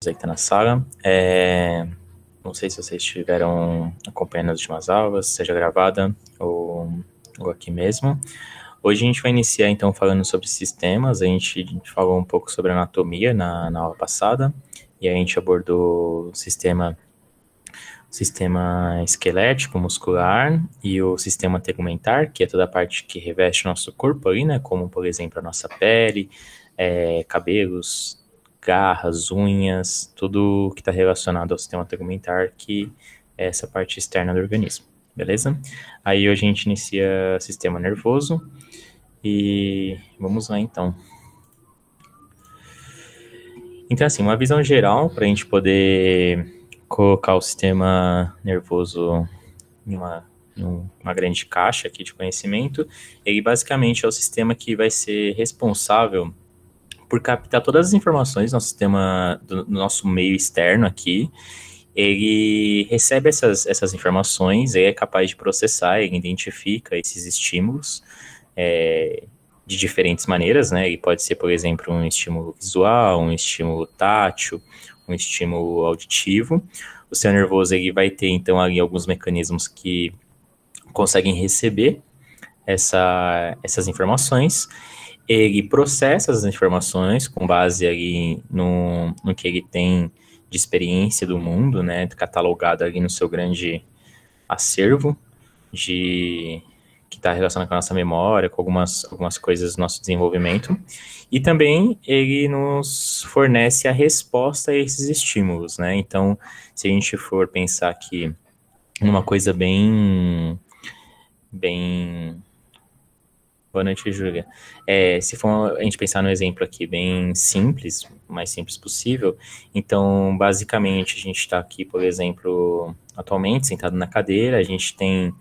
Aí que tá na sala. Não sei se vocês estiveram acompanhando as últimas aulas, seja gravada ou aqui mesmo. Hoje a gente vai iniciar então falando sobre sistemas. A gente falou um pouco sobre anatomia na aula passada, e a gente abordou o sistema esquelético, muscular, e o sistema tegumentar, que é toda a parte que reveste o nosso corpo ali, né? Como, por exemplo, a nossa pele, cabelos, garras, unhas, tudo que está relacionado ao sistema tegumentar, que é essa parte externa do organismo, beleza? Aí hoje a gente inicia sistema nervoso, e vamos lá então. Então, assim, uma visão geral para a gente poder colocar o sistema nervoso numa grande caixa aqui de conhecimento. Ele basicamente é o sistema que vai ser responsável por captar todas as informações no sistema do nosso meio externo aqui. Ele recebe essas informações, ele é capaz de processar, ele identifica esses estímulos de diferentes maneiras, né? Ele pode ser, por exemplo, um estímulo visual, um estímulo tátil, um estímulo auditivo. O sistema nervoso ele vai ter, então, ali alguns mecanismos que conseguem receber essas informações. Ele processa as informações com base ali no que ele tem de experiência do mundo, né, catalogado ali no seu grande acervo que está relacionado com a nossa memória, com algumas coisas do nosso desenvolvimento. E também ele nos fornece a resposta a esses estímulos, né? Então, se a gente for pensar aqui numa coisa bem. Boa noite, Júlia. Se for a gente pensar no exemplo aqui bem simples, o mais simples possível, então, basicamente, a gente está aqui, por exemplo, atualmente, sentado na cadeira, a gente tem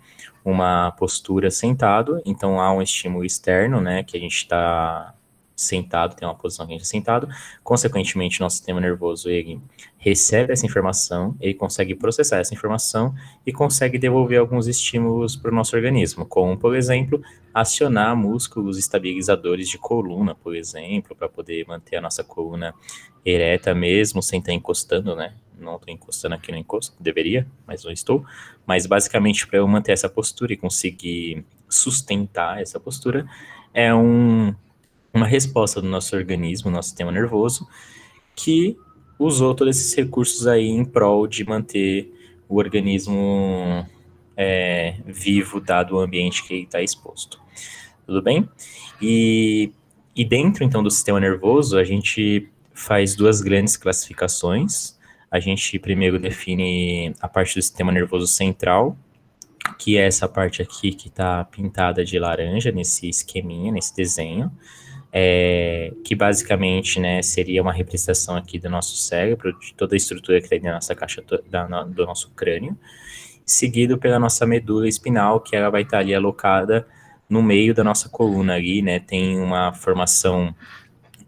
uma postura sentado, então há um estímulo externo, né, que a gente está sentado, tem uma posição que a gente está sentado, consequentemente, nosso sistema nervoso, ele recebe essa informação, ele consegue processar essa informação e consegue devolver alguns estímulos para o nosso organismo, como, por exemplo, acionar músculos estabilizadores de coluna, por exemplo, para poder manter a nossa coluna ereta mesmo, sem estar encostando, né? Não estou encostando aqui no encosto, deveria, mas não estou. Mas basicamente, para eu manter essa postura e conseguir sustentar essa postura, é uma resposta do nosso organismo, nosso sistema nervoso, que usou todos esses recursos aí em prol de manter o organismo vivo, dado o ambiente que ele está exposto. Tudo bem? E dentro, então, do sistema nervoso, a gente faz duas grandes classificações. A gente primeiro define a parte do sistema nervoso central, que é essa parte aqui que está pintada de laranja nesse esqueminha, nesse desenho, que basicamente, né, seria uma representação aqui do nosso cérebro, de toda a estrutura que tem na nossa caixa do nosso crânio, seguido pela nossa medula espinal, que ela vai estar ali alocada no meio da nossa coluna ali, né, tem uma formação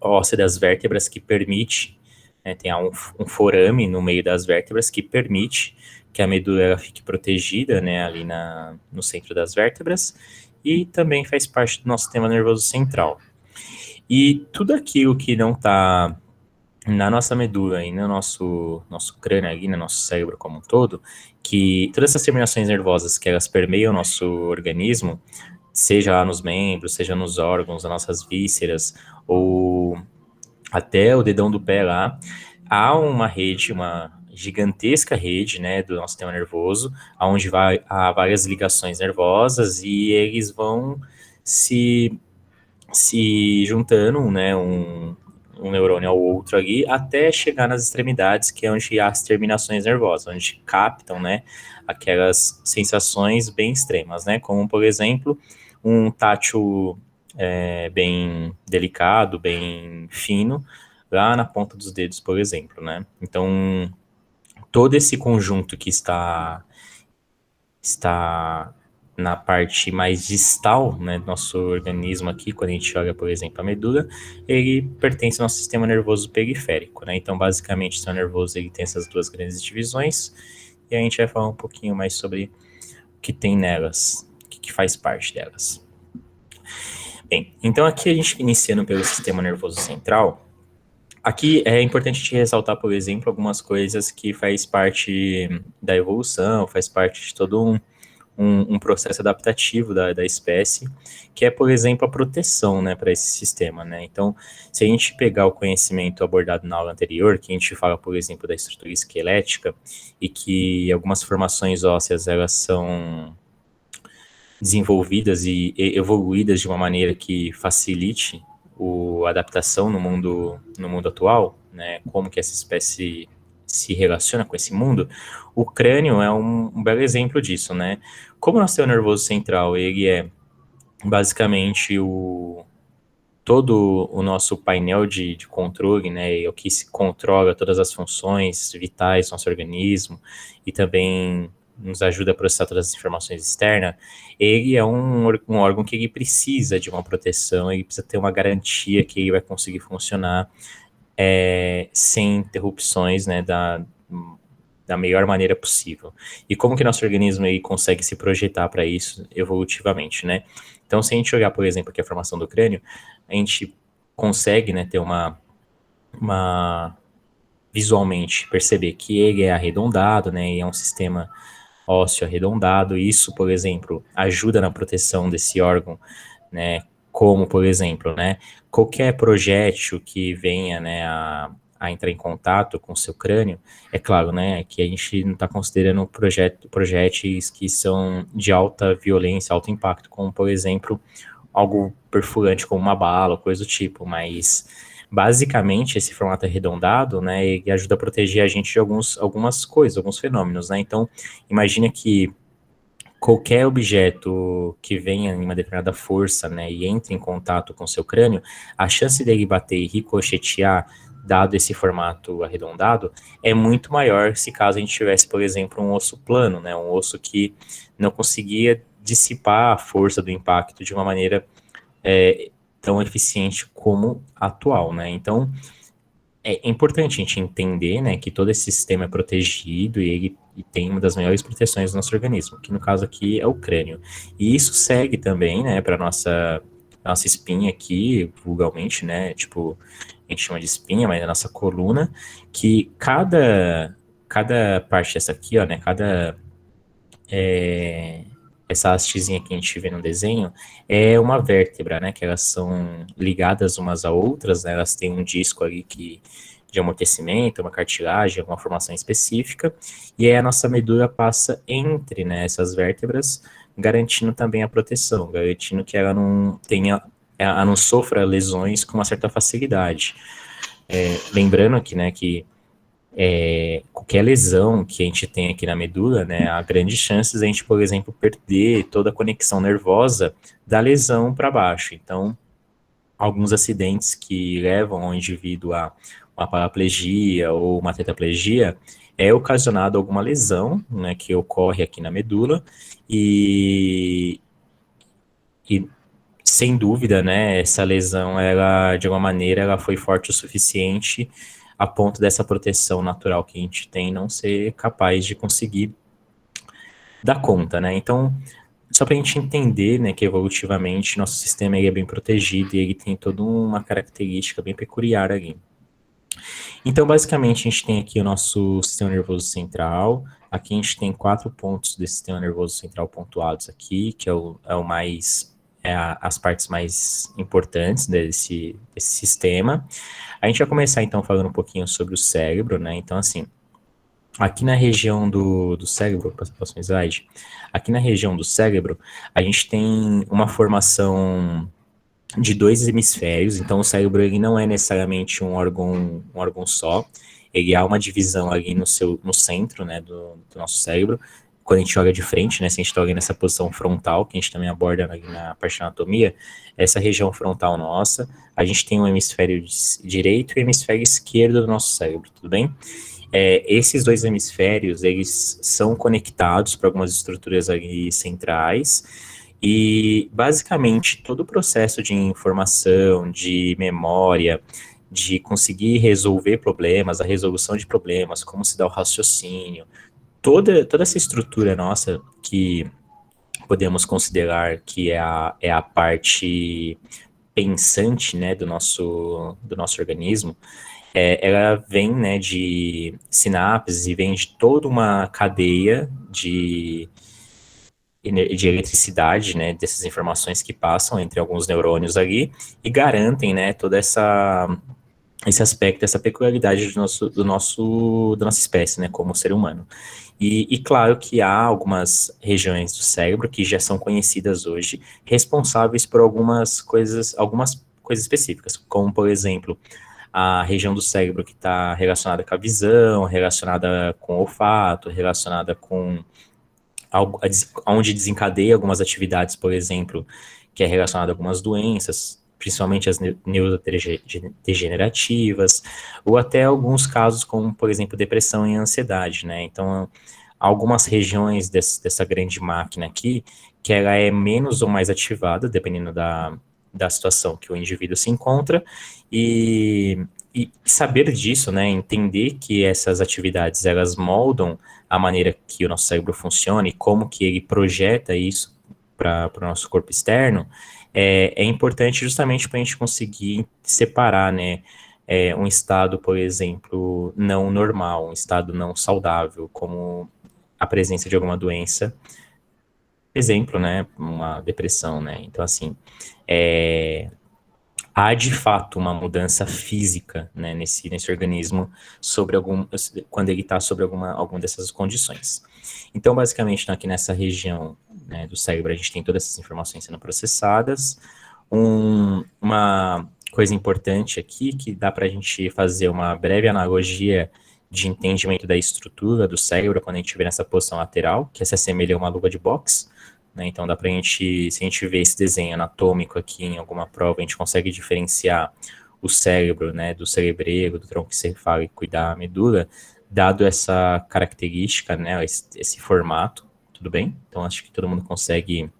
óssea das vértebras que permite, né, tem um forame no meio das vértebras que permite que a medula ela fique protegida, né, ali no centro das vértebras, e também faz parte do nosso sistema nervoso central. E tudo aquilo que não está na nossa medula e no nosso crânio ali, no nosso cérebro como um todo, que todas essas terminações nervosas que elas permeiam o nosso organismo, seja lá nos membros, seja nos órgãos, nas nossas vísceras, ou até o dedão do pé lá, há uma rede, uma gigantesca rede, né, do nosso sistema nervoso, onde há várias ligações nervosas e eles vão se juntando, né, um neurônio ao outro ali, até chegar nas extremidades, que é onde há as terminações nervosas, onde captam, né, aquelas sensações bem extremas, né, como, por exemplo, um tátil bem delicado, bem fino, lá na ponta dos dedos, por exemplo, né. Então, todo esse conjunto que está na parte mais distal, né, do nosso organismo aqui, quando a gente olha, por exemplo, a medula, ele pertence ao nosso sistema nervoso periférico, né? Então, basicamente, o sistema nervoso ele tem essas duas grandes divisões, e a gente vai falar um pouquinho mais sobre o que tem nelas, o que faz parte delas. Bem, então aqui a gente iniciando pelo sistema nervoso central, Aqui é importante te ressaltar, por exemplo, algumas coisas que faz parte da evolução, faz parte de todo um processo adaptativo da espécie, que é, por exemplo, a proteção, né, para esse sistema, né? Então, se a gente pegar o conhecimento abordado na aula anterior, que a gente fala, por exemplo, da estrutura esquelética, e que algumas formações ósseas, elas são desenvolvidas e evoluídas de uma maneira que facilite a adaptação no mundo atual, né, como que essa espécie se relaciona com esse mundo, o crânio é um belo exemplo disso, né? Como o nosso sistema nervoso central, ele é basicamente todo o nosso painel de controle, né, é o que se controla todas as funções vitais do nosso organismo e também nos ajuda a processar todas as informações externas, ele é um órgão que ele precisa de uma proteção, ele precisa ter uma garantia que ele vai conseguir funcionar sem interrupções, né, da melhor maneira possível. E como que nosso organismo aí consegue se projetar para isso evolutivamente, né? Então, se a gente olhar, por exemplo, aqui a formação do crânio, a gente consegue, né, ter uma visualmente perceber que ele é arredondado, né, e é um sistema ósseo arredondado. Isso, por exemplo, ajuda na proteção desse órgão, né, como, por exemplo, né, qualquer projétil que venha, né, a entrar em contato com o seu crânio, é claro, né, que a gente não está considerando projéteis que são de alta violência, alto impacto, como, por exemplo, algo perfurante como uma bala, coisa do tipo, mas basicamente esse formato arredondado, né, ele ajuda a proteger a gente de algumas coisas, alguns fenômenos, né, então imagina que qualquer objeto que venha em uma determinada força, né, e entre em contato com seu crânio, a chance dele bater e ricochetear, dado esse formato arredondado, é muito maior se caso a gente tivesse, por exemplo, um osso plano, né, um osso que não conseguia dissipar a força do impacto de uma maneira tão eficiente como a atual, né? Então, é importante a gente entender, né, que todo esse sistema é protegido e ele tem uma das maiores proteções do nosso organismo, que no caso aqui é o crânio. E isso segue também, né, para nossa espinha aqui, vulgarmente, né, tipo, a gente chama de espinha, mas é a nossa coluna, que cada parte dessa aqui, ó, né, essa hastezinha que a gente vê no desenho é uma vértebra, né? Que elas são ligadas umas a outras, né? Elas têm um disco ali de amortecimento, uma cartilagem, uma formação específica, e aí a nossa medula passa entre, né, essas vértebras, garantindo também a proteção, garantindo que ela não sofra lesões com uma certa facilidade. Lembrando aqui, né, que qualquer lesão que a gente tem aqui na medula, né, há grandes chances de a gente, por exemplo, perder toda a conexão nervosa da lesão para baixo. Então, alguns acidentes que levam o indivíduo a uma paraplegia ou uma tetraplegia é ocasionado alguma lesão, né, que ocorre aqui na medula e sem dúvida, né, essa lesão, ela, de alguma maneira, ela foi forte o suficiente a ponto dessa proteção natural que a gente tem não ser capaz de conseguir dar conta, né? Então, só para a gente entender, né, que evolutivamente nosso sistema ele é bem protegido e ele tem toda uma característica bem peculiar ali. Então, basicamente, a gente tem aqui o nosso sistema nervoso central. Aqui a gente tem 4 pontos desse sistema nervoso central pontuados aqui, que é o mais as partes mais importantes desse sistema. A gente vai começar então falando um pouquinho sobre o cérebro, né? Então, assim, aqui na região do cérebro, próximo slide, aqui na região do cérebro, a gente tem uma formação de dois hemisférios, então o cérebro ele não é necessariamente um órgão só, ele há uma divisão ali no centro, né, do nosso cérebro, quando a gente olha de frente, né, se a gente está olhando nessa posição frontal, que a gente também aborda na parte de anatomia, essa região frontal nossa, a gente tem o hemisfério direito e o hemisfério esquerdo do nosso cérebro, tudo bem? Esses dois hemisférios, eles são conectados para algumas estruturas ali centrais, e, basicamente, todo o processo de informação, de memória, de conseguir resolver problemas, a resolução de problemas, como se dá o raciocínio, toda essa estrutura nossa que podemos considerar que é a parte pensante, né, do nosso organismo, ela vem, né, de sinapses e vem de toda uma cadeia de eletricidade, né, dessas informações que passam entre alguns neurônios ali e garantem, né, toda esse aspecto, essa peculiaridade da nossa espécie, né, como ser humano. E claro que há algumas regiões do cérebro que já são conhecidas hoje, responsáveis por algumas coisas específicas, como, por exemplo, a região do cérebro que está relacionada com a visão, relacionada com o olfato, relacionada com onde desencadeia algumas atividades, por exemplo, que é relacionada a algumas doenças, principalmente as neurodegenerativas, ou até alguns casos como, por exemplo, depressão e ansiedade, né? Então, algumas regiões dessa grande máquina aqui, que ela é menos ou mais ativada, dependendo da situação que o indivíduo se encontra, e saber disso, né, entender que essas atividades, elas moldam a maneira que o nosso cérebro funciona e como que ele projeta isso para o nosso corpo externo, é importante justamente para a gente conseguir separar, né, um estado, por exemplo, não normal, um estado não saudável, como a presença de alguma doença, exemplo, né, uma depressão, né, então assim, é, há de fato uma mudança física, né, nesse organismo sobre quando ele está sobre alguma dessas condições. Então, basicamente, aqui nessa região, né, do cérebro, a gente tem todas essas informações sendo processadas. Uma coisa importante aqui, que dá para a gente fazer uma breve analogia de entendimento da estrutura do cérebro quando a gente vê nessa posição lateral, que se assemelha a uma luva de boxe, né? Então dá para a gente, se a gente vê esse desenho anatômico aqui em alguma prova, a gente consegue diferenciar o cérebro, né, do cerebelo, do tronco encefálico e da medula, dado essa característica, né, esse formato, tudo bem? Então acho que todo mundo consegue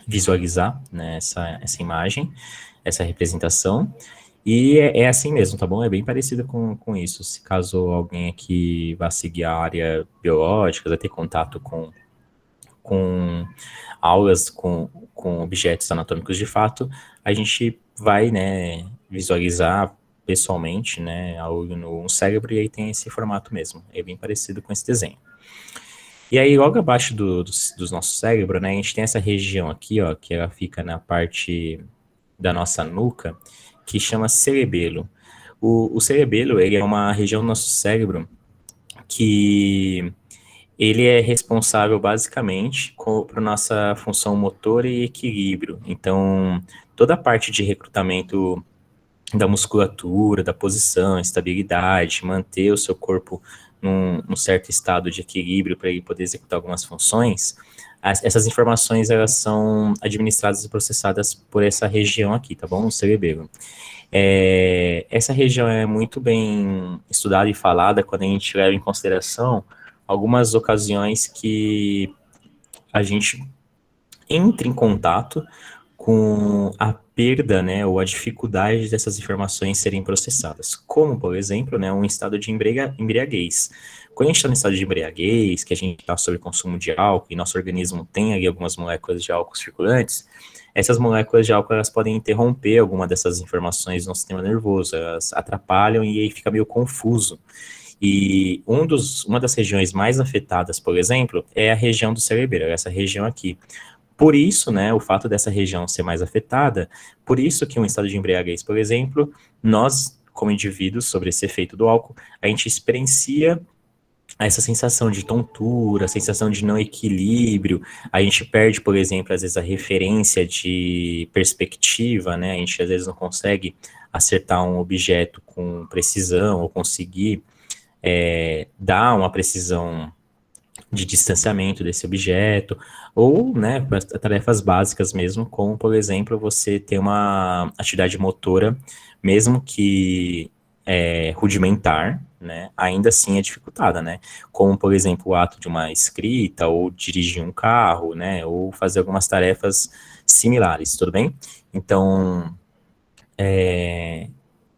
visualizar, né, essa imagem, essa representação. E é assim mesmo, tá bom? É bem parecido com isso. Se caso alguém aqui vá seguir a área biológica, vai ter contato com aulas com objetos anatômicos de fato, a gente vai, né, visualizar pessoalmente, né, a olho no cérebro, e aí tem esse formato mesmo. É bem parecido com esse desenho. E aí, logo abaixo do nosso cérebro, né, a gente tem essa região aqui, ó, que ela fica na parte da nossa nuca, que chama cerebelo. O cerebelo, ele é uma região do nosso cérebro que ele é responsável basicamente por nossa função motor e equilíbrio. Então, toda a parte de recrutamento da musculatura, da posição, estabilidade, manter o seu corpo num certo estado de equilíbrio para ele poder executar algumas funções, essas informações elas são administradas e processadas por essa região aqui, tá bom? O cerebelo. Essa região é muito bem estudada e falada quando a gente leva em consideração algumas ocasiões que a gente entra em contato com a perda, né, ou a dificuldade dessas informações serem processadas, como, por exemplo, né, um estado de embriaguez. Quando a gente está no estado de embriaguez, que a gente está sob consumo de álcool, e nosso organismo tem ali algumas moléculas de álcool circulantes, essas moléculas de álcool elas podem interromper alguma dessas informações no sistema nervoso, elas atrapalham e aí fica meio confuso. E uma das regiões mais afetadas, por exemplo, é a região do cerebelo, essa região aqui. Por isso, né, o fato dessa região ser mais afetada, por isso que um estado de embriaguez, por exemplo, nós, como indivíduos, sobre esse efeito do álcool, a gente experiencia essa sensação de tontura, a sensação de não equilíbrio, a gente perde, por exemplo, às vezes a referência de perspectiva, né, a gente às vezes não consegue acertar um objeto com precisão ou conseguir dar uma precisão de distanciamento desse objeto, ou, né, para tarefas básicas mesmo, como, por exemplo, você ter uma atividade motora, mesmo que rudimentar, né, ainda assim é dificultada, né, como, por exemplo, o ato de uma escrita, ou dirigir um carro, né, ou fazer algumas tarefas similares, tudo bem? Então,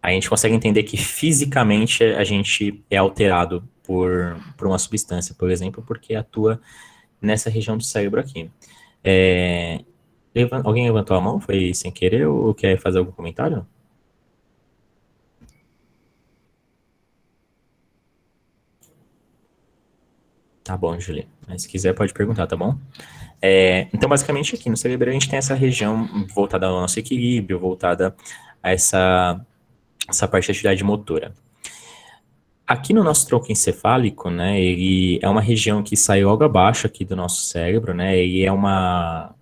a gente consegue entender que fisicamente a gente é alterado por uma substância, por exemplo, porque atua nessa região do cérebro aqui. É, alguém levantou a mão? Foi sem querer ou quer fazer algum comentário? Tá bom, Julie. Mas se quiser, pode perguntar, tá bom? Então, basicamente, aqui no cérebro, a gente tem essa região voltada ao nosso equilíbrio, voltada a essa parte da atividade motora. Aqui no nosso tronco encefálico, né, ele é uma região que sai logo abaixo aqui do nosso cérebro, né, e é uma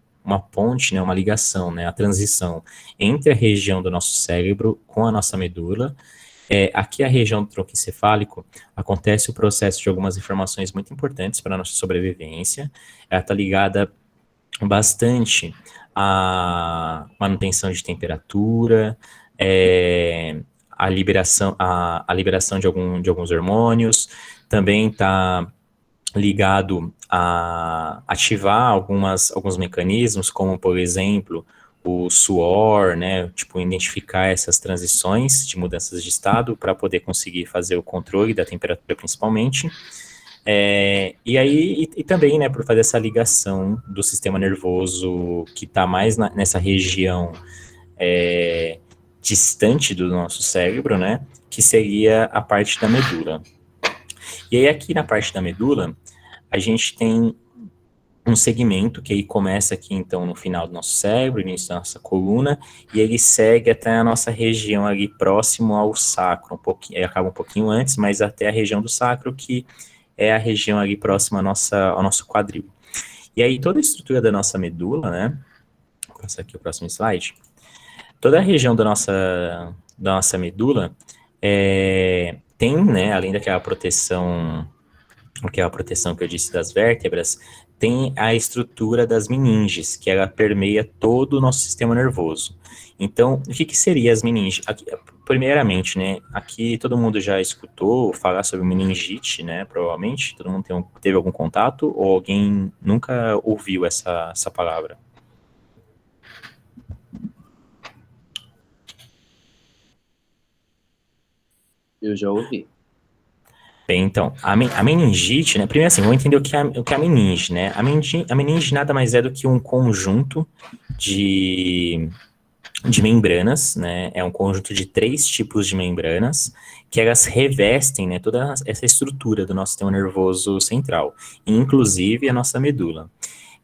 ponte, né, uma ligação, né, a transição entre a região do nosso cérebro com a nossa medula. Aqui a região do tronco encefálico acontece o processo de algumas informações muito importantes para a nossa sobrevivência. Ela está ligada bastante à manutenção de temperatura, a liberação de alguns hormônios, também está ligado a ativar alguns mecanismos, como, por exemplo, o suor, né, tipo, identificar essas transições de mudanças de estado para poder conseguir fazer o controle da temperatura, principalmente. E também, né, por fazer essa ligação do sistema nervoso que está mais nessa região distante do nosso cérebro, né, que seria a parte da medula. E aí aqui na parte da medula, a gente tem um segmento que aí começa aqui, então, no final do nosso cérebro, início da nossa coluna, e ele segue até a nossa região ali próximo ao sacro, acaba um pouquinho antes, mas até a região do sacro, que é a região ali próxima ao nosso quadril. E aí toda a estrutura da nossa medula, né, vou passar aqui o próximo slide, toda a região da nossa medula tem, né, além daquela proteção que eu disse das vértebras, tem a estrutura das meninges, que ela permeia todo o nosso sistema nervoso. Então, o que seria as meninges? Primeiramente, né, aqui todo mundo já escutou falar sobre meningite, né, provavelmente, todo mundo teve algum contato, ou alguém nunca ouviu essa palavra? Eu já ouvi. Bem, então, a meningite, né? Primeiro assim, vamos entender o que é a meninge, né? A meninge nada mais é do que um conjunto de, de membranas, né? É um conjunto de 3 tipos de membranas que elas revestem, né, toda essa estrutura do nosso sistema nervoso central, inclusive a nossa medula.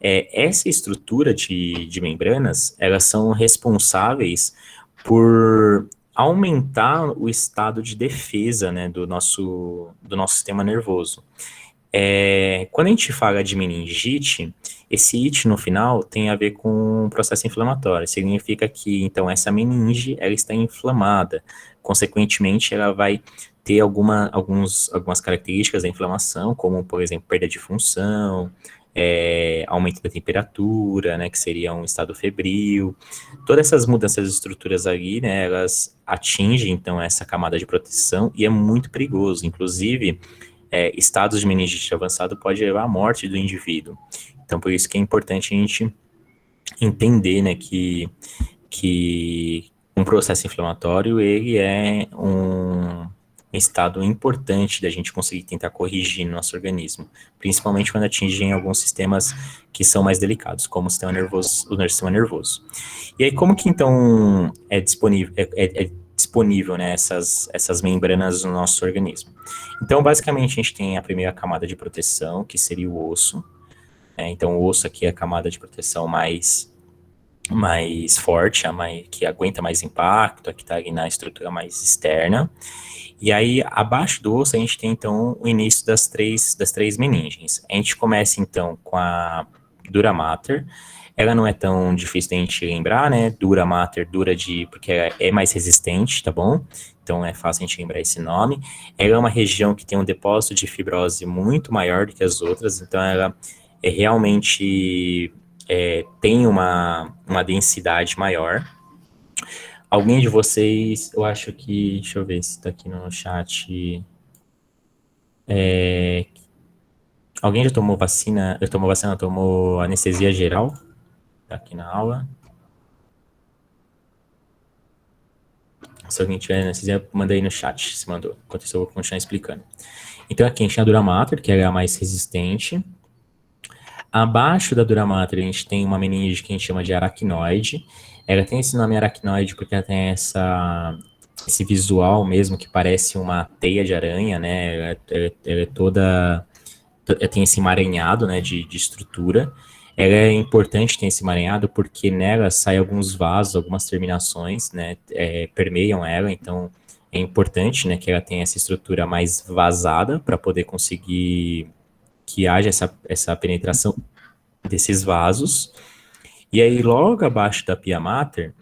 Essa estrutura de membranas, elas são responsáveis por aumentar o estado de defesa, né, do nosso sistema nervoso. Quando a gente fala de meningite, esse it no final tem a ver com um processo inflamatório. Significa que, então, essa meninge, ela está inflamada. Consequentemente, ela vai ter algumas características da inflamação, como, por exemplo, perda de função, aumento da temperatura, né, que seria um estado febril. Todas essas mudanças de estruturas ali, né, elas atingem, então, essa camada de proteção e é muito perigoso. Inclusive, estados de meningite avançado pode levar à morte do indivíduo. Então, por isso que é importante a gente entender, né, que um processo inflamatório, ele é um estado importante da gente conseguir tentar corrigir no nosso organismo, principalmente quando atingem alguns sistemas que são mais delicados, como o sistema nervoso, o sistema nervoso. E aí, como que então é disponível, né, essas membranas no nosso organismo? Então, basicamente, a gente tem a primeira camada de proteção, que seria o osso. Então, o osso aqui é a camada de proteção mais forte, que aguenta mais impacto, que está ali na estrutura mais externa. E aí, abaixo do osso, a gente tem, então, o início das três meninges. A gente começa, então, com a dura mater. Ela não é tão difícil de a gente lembrar, né? Dura mater, porque ela é mais resistente, tá bom? Então, é fácil a gente lembrar esse nome. Ela é uma região que tem um depósito de fibrose muito maior do que as outras, então ela realmente tem uma densidade maior. Alguém de vocês, eu acho que, deixa eu ver se tá aqui no chat. Alguém já tomou vacina? Já tomou vacina, tomou anestesia geral? Tá aqui na aula. Se alguém tiver anestesia, manda aí no chat, se mandou. Enquanto isso, eu vou continuar explicando. Então, aqui a gente tem a dura mater, que é a mais resistente. Abaixo da dura mater, a gente tem uma meninge que a gente chama de aracnoide. Ela tem esse nome aracnoide porque ela tem esse visual mesmo que parece uma teia de aranha, né? Ela é toda tem esse emaranhado, né, de estrutura. Ela é importante ter esse emaranhado porque nela saem alguns vasos, algumas terminações, né, permeiam ela, então é importante, né, que ela tenha essa estrutura mais vazada para poder conseguir que haja essa penetração desses vasos. E aí, logo abaixo da pia mater,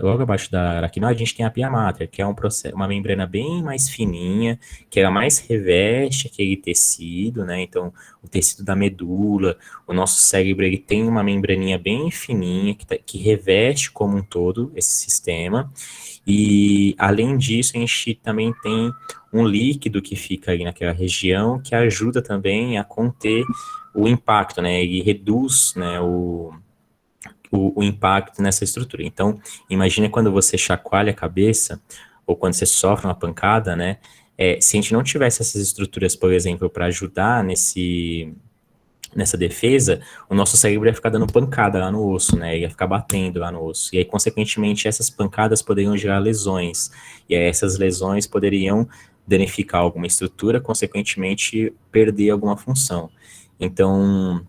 logo abaixo da aracnoide, a gente tem a pia mater, que é um processo, uma membrana bem mais fininha, que ela mais reveste aquele tecido, né? Então, o tecido da medula, o nosso cérebro, ele tem uma membraninha bem fininha, que reveste como um todo esse sistema. E, além disso, a gente também tem um líquido que fica ali naquela região, que ajuda também a conter o impacto, né? Ele reduz, né, o impacto nessa estrutura. Então, imagina quando você chacoalha a cabeça, ou quando você sofre uma pancada, né? Se a gente não tivesse essas estruturas, por exemplo, para ajudar nessa defesa, o nosso cérebro ia ficar dando pancada lá no osso, né? Ia ficar batendo lá no osso. E aí, consequentemente, essas pancadas poderiam gerar lesões. E aí, essas lesões poderiam danificar alguma estrutura, consequentemente, perder alguma função. Então,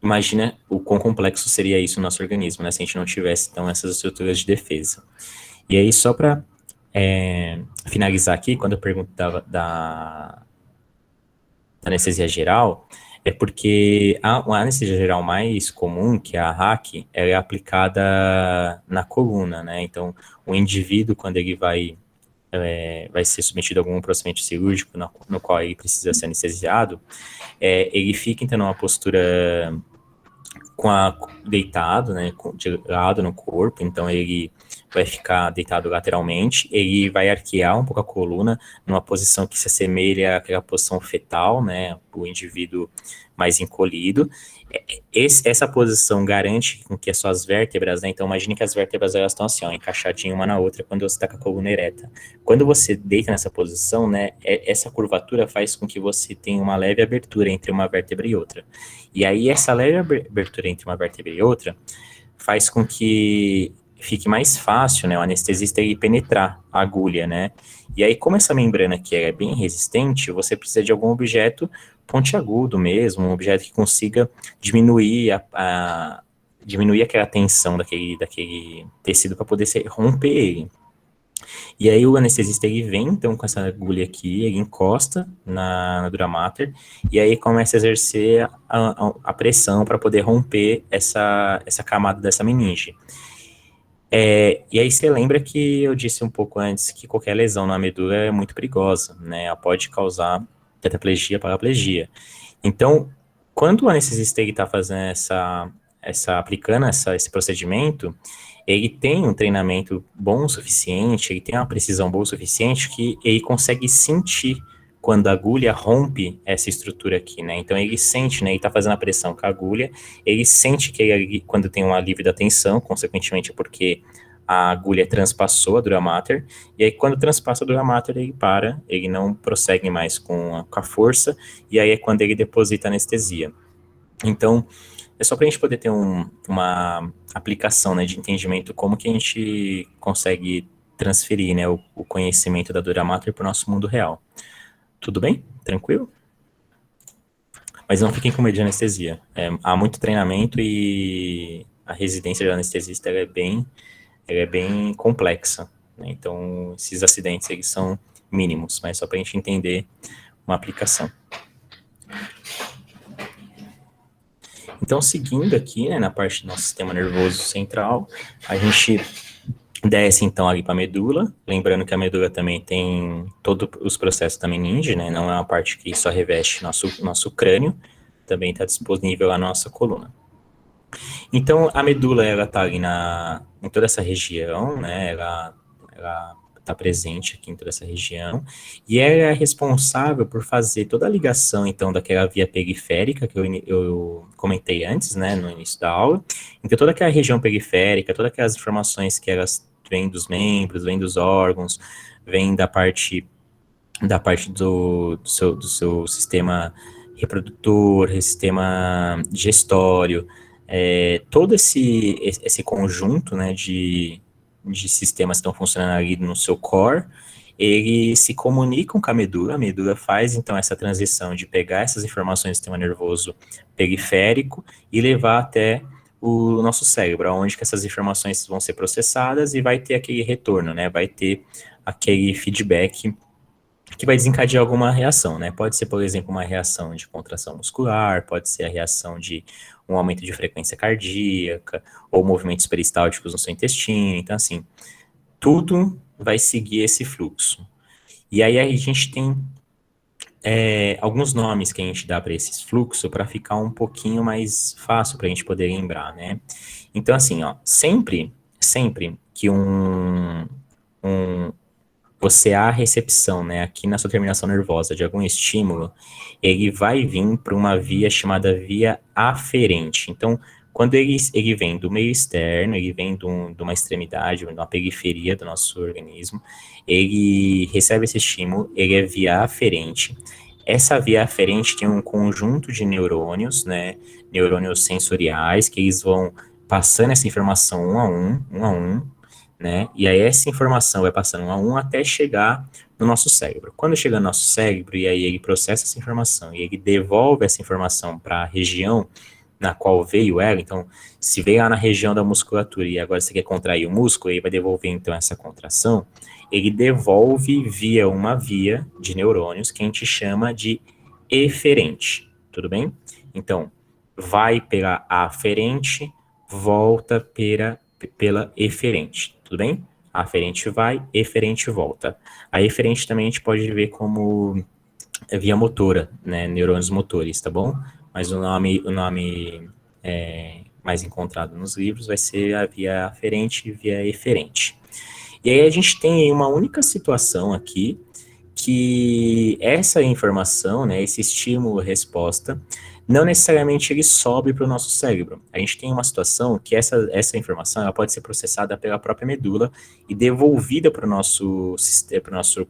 imagina o quão complexo seria isso no nosso organismo, né? Se a gente não tivesse, então, essas estruturas de defesa. E aí, só para finalizar aqui, quando eu perguntava da anestesia geral, é porque a anestesia geral mais comum, que é a RAC, ela é aplicada na coluna, né? Então, o indivíduo, quando ele vai ser submetido a algum procedimento cirúrgico no qual ele precisa ser anestesiado, ele fica, então, numa postura deitado, né, de lado no corpo, então ele vai ficar deitado lateralmente, ele vai arquear um pouco a coluna numa posição que se assemelha àquela posição fetal, né, o indivíduo mais encolhido. Essa posição garante com que as suas vértebras, né, então imagine que as vértebras elas estão assim, ó, encaixadinhas uma na outra quando você está com a coluna ereta. Quando você deita nessa posição, né, essa curvatura faz com que você tenha uma leve abertura entre uma vértebra e outra. E aí essa leve abertura entre uma vértebra e outra faz com que fique mais fácil, né, o anestesista ele penetrar a agulha, né? E aí, como essa membrana aqui é bem resistente, você precisa de algum objeto pontiagudo mesmo, um objeto que consiga diminuir aquela tensão daquele tecido para poder romper ele. E aí o anestesista ele vem então com essa agulha aqui, ele encosta na dura mater e aí começa a exercer a pressão para poder romper essa camada dessa meninge. E aí você lembra que eu disse um pouco antes que qualquer lesão na medula é muito perigosa, né? Ela pode causar tetraplegia, paraplegia. Então, quando o anestesista está fazendo aplicando esse procedimento, ele tem um treinamento bom o suficiente, ele tem uma precisão boa o suficiente que ele consegue sentir quando a agulha rompe essa estrutura aqui, né? Então ele sente, né? Ele está fazendo a pressão com a agulha, ele sente que quando tem um alívio da tensão, consequentemente porque a agulha transpassou a dura mater, e aí quando transpassa a dura mater ele para, ele não prossegue mais com a força, e aí é quando ele deposita a anestesia. Então, é só para a gente poder ter uma aplicação, né, de entendimento como que a gente consegue transferir, né, o conhecimento da dura mater para o nosso mundo real. Tudo bem? Tranquilo? Mas não fiquem com medo de anestesia. Há muito treinamento e a residência de anestesista ela é bem complexa, né? Então, esses acidentes eles são mínimos, mas só para a gente entender uma aplicação. Então, seguindo aqui, né, na parte do nosso sistema nervoso central, a gente desce, então, ali para a medula, lembrando que a medula também tem todos os processos da meninge, né, não é uma parte que só reveste nosso crânio, também está disponível lá na nossa coluna. Então, a medula, ela está ali em toda essa região, né, ela está presente aqui em toda essa região, e ela é responsável por fazer toda a ligação, então, daquela via periférica que eu comentei antes, né, no início da aula. Então, toda aquela região periférica, todas aquelas informações que elas vêm dos membros, vêm dos órgãos, vêm da parte do seu sistema reprodutor, sistema digestório, todo esse conjunto, né, de sistemas que estão funcionando ali no seu core, eles se comunicam com a medula faz então essa transição de pegar essas informações do sistema nervoso periférico e levar até o nosso cérebro, onde que essas informações vão ser processadas e vai ter aquele retorno, né? Vai ter aquele feedback que vai desencadear alguma reação, né? Pode ser, por exemplo, uma reação de contração muscular, pode ser a reação de um aumento de frequência cardíaca, ou movimentos peristálticos no seu intestino. Então, assim, tudo vai seguir esse fluxo. E aí a gente tem alguns nomes que a gente dá para esse fluxo para ficar um pouquinho mais fácil para a gente poder lembrar, né? Então, assim, ó, sempre que você há recepção, né, aqui na sua terminação nervosa de algum estímulo, ele vai vir para uma via chamada via aferente. Então, quando ele vem do meio externo, ele vem de uma extremidade, de uma periferia do nosso organismo, ele recebe esse estímulo, ele é via aferente. Essa via aferente tem um conjunto de neurônios, né, neurônios sensoriais, que eles vão passando essa informação um a um, né? E aí essa informação vai passando um a um até chegar no nosso cérebro. Quando chega no nosso cérebro, e aí ele processa essa informação, e ele devolve essa informação para a região na qual veio ela, então, se veio lá na região da musculatura e agora você quer contrair o músculo, ele vai devolver então essa contração, ele devolve via uma via de neurônios que a gente chama de eferente, tudo bem? Então, vai pela aferente, volta pela eferente, tudo bem? A aferente vai, eferente volta. A eferente também a gente pode ver como via motora, né, neurônios motores, tá bom? Mas o nome mais encontrado nos livros vai ser a via aferente e via eferente. E aí a gente tem uma única situação aqui, que essa informação, né, esse estímulo-resposta, não necessariamente ele sobe para o nosso cérebro. A gente tem uma situação que essa informação ela pode ser processada pela própria medula e devolvida para o nosso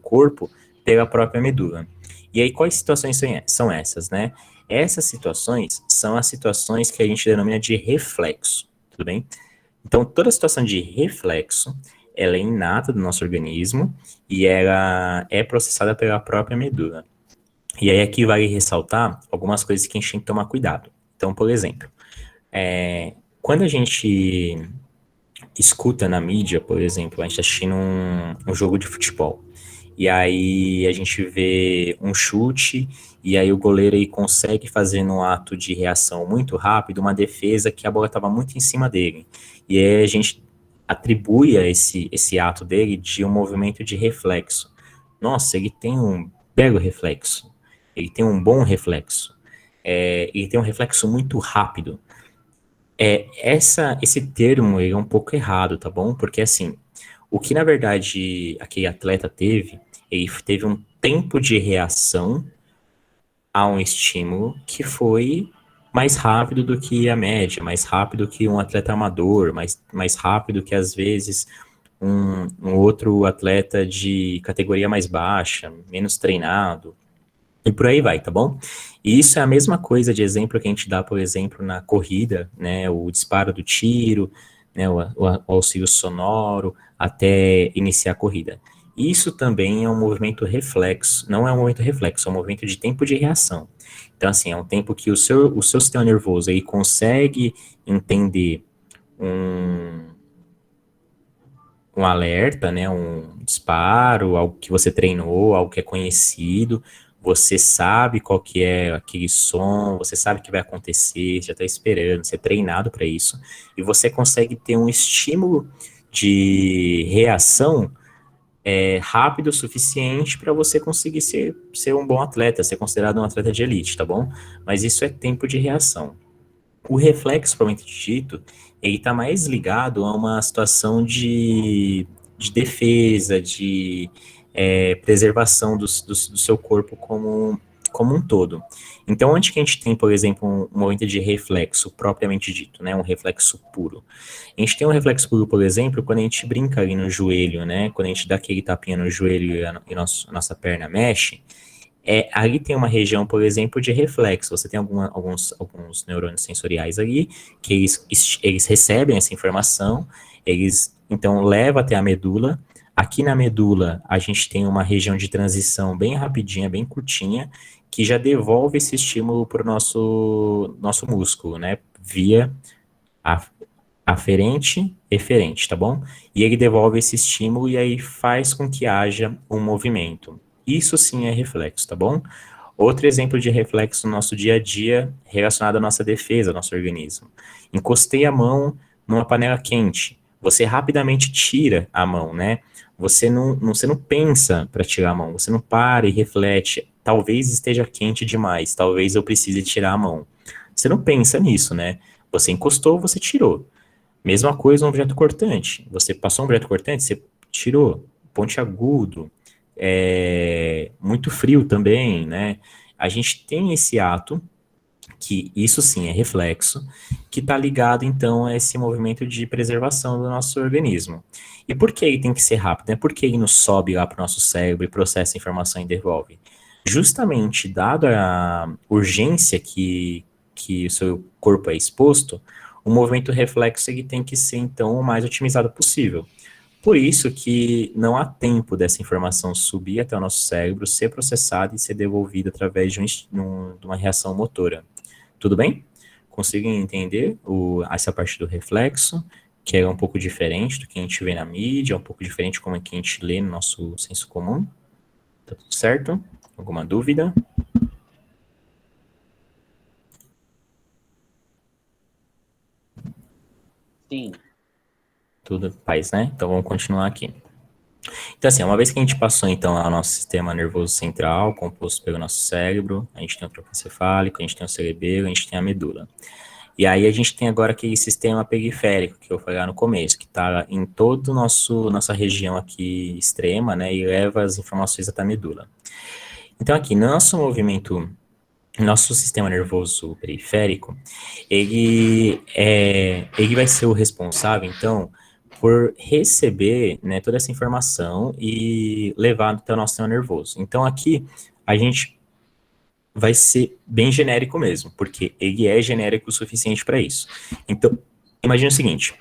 corpo pela própria medula. E aí, quais situações são essas, né? Essas situações são as situações que a gente denomina de reflexo, tudo bem? Então, toda situação de reflexo, ela é inata do nosso organismo e ela é processada pela própria medula. E aí aqui vale ressaltar algumas coisas que a gente tem que tomar cuidado. Então, por exemplo, quando a gente escuta na mídia, por exemplo, a gente está assistindo um jogo de futebol, e aí a gente vê um chute, e aí o goleiro aí consegue fazer num ato de reação muito rápido uma defesa que a bola estava muito em cima dele. E aí a gente atribui a esse ato dele de um movimento de reflexo. Nossa, ele tem um belo reflexo, ele tem um bom reflexo, ele tem um reflexo muito rápido. Esse termo ele é um pouco errado, tá bom? Porque assim, o que na verdade aquele atleta teve, ele teve um tempo de reação a um estímulo que foi mais rápido do que a média, mais rápido que um atleta amador, mais rápido que às vezes um outro atleta de categoria mais baixa, menos treinado, e por aí vai, tá bom? E isso é a mesma coisa de exemplo que a gente dá, por exemplo, na corrida, né? O disparo do tiro, né? O auxílio sonoro até iniciar a corrida. Isso também é um movimento reflexo, não é um movimento reflexo, é um movimento de tempo de reação. Então, assim, é um tempo que o seu sistema nervoso aí consegue entender um, um alerta, né, um disparo, algo que você treinou, algo que é conhecido, você sabe qual que é aquele som, você sabe o que vai acontecer, já está esperando, você é treinado para isso, e você consegue ter um estímulo de reação rápido o suficiente para você conseguir ser um bom atleta, ser considerado um atleta de elite, tá bom? Mas isso é tempo de reação. O reflexo, propriamente dito, ele está mais ligado a uma situação de defesa, de preservação do seu corpo como um todo. Então, onde que a gente tem, por exemplo, um movimento de reflexo propriamente dito, né, um reflexo puro? A gente tem um reflexo puro, por exemplo, quando a gente brinca ali no joelho, né, quando a gente dá aquele tapinha no joelho e a nossa perna mexe, ali tem uma região, por exemplo, de reflexo. Você tem alguns neurônios sensoriais ali, que eles recebem essa informação, eles então levam até a medula Aqui na medula, a gente tem uma região de transição bem rapidinha, bem curtinha, que já devolve esse estímulo para o nosso músculo, né? Via a- aferente, eferente, tá bom? E ele devolve esse estímulo e aí faz com que haja um movimento. Isso sim é reflexo, tá bom? Outro exemplo de reflexo no nosso dia a dia relacionado à nossa defesa, ao nosso organismo. Encostei a mão numa panela quente. Você rapidamente tira a mão, né? Você não pensa para tirar a mão, você não para e reflete. Talvez esteja quente demais, talvez eu precise tirar a mão. Você não pensa nisso, né? Você encostou, você tirou. Mesma coisa um objeto cortante. Você passou um objeto cortante, você tirou. Pontiagudo, muito frio também, né? A gente tem esse ato, que isso sim é reflexo, que está ligado então a esse movimento de preservação do nosso organismo. E por que ele tem que ser rápido? Né? Por que ele não sobe lá para o nosso cérebro e processa a informação e devolve? Justamente dado a urgência que o seu corpo é exposto, o movimento reflexo ele tem que ser então o mais otimizado possível. Por isso que não há tempo dessa informação subir até o nosso cérebro, ser processada e ser devolvida através de uma reação motora. Tudo bem? Conseguem entender essa parte do reflexo, que é um pouco diferente do que a gente vê na mídia, um pouco diferente como é que a gente lê no nosso senso comum? Tá tudo certo? Alguma dúvida? Sim. Tudo paz, né? Então vamos continuar aqui. Então, assim, uma vez que a gente passou, então, ao nosso sistema nervoso central, composto pelo nosso cérebro, a gente tem o tronco encefálico, a gente tem o cerebelo, a gente tem a medula. E aí a gente tem agora aquele sistema periférico, que eu falei lá no começo, que está em toda nossa região aqui extrema, né, e leva as informações até a medula. Então, aqui, nosso sistema nervoso periférico, ele vai ser o responsável, então, por receber, né, toda essa informação e levar até o nosso sistema nervoso. Então, aqui, a gente vai ser bem genérico mesmo, porque ele é genérico o suficiente para isso. Então, imagine o seguinte: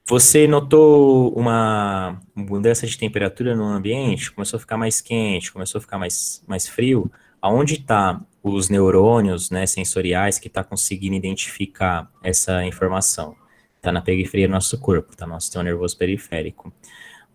você notou uma mudança de temperatura no ambiente, começou a ficar mais quente, começou a ficar mais frio. Aonde está os neurônios, né, sensoriais que está conseguindo identificar essa informação? Está na periferia do nosso corpo, está no nosso sistema nervoso periférico.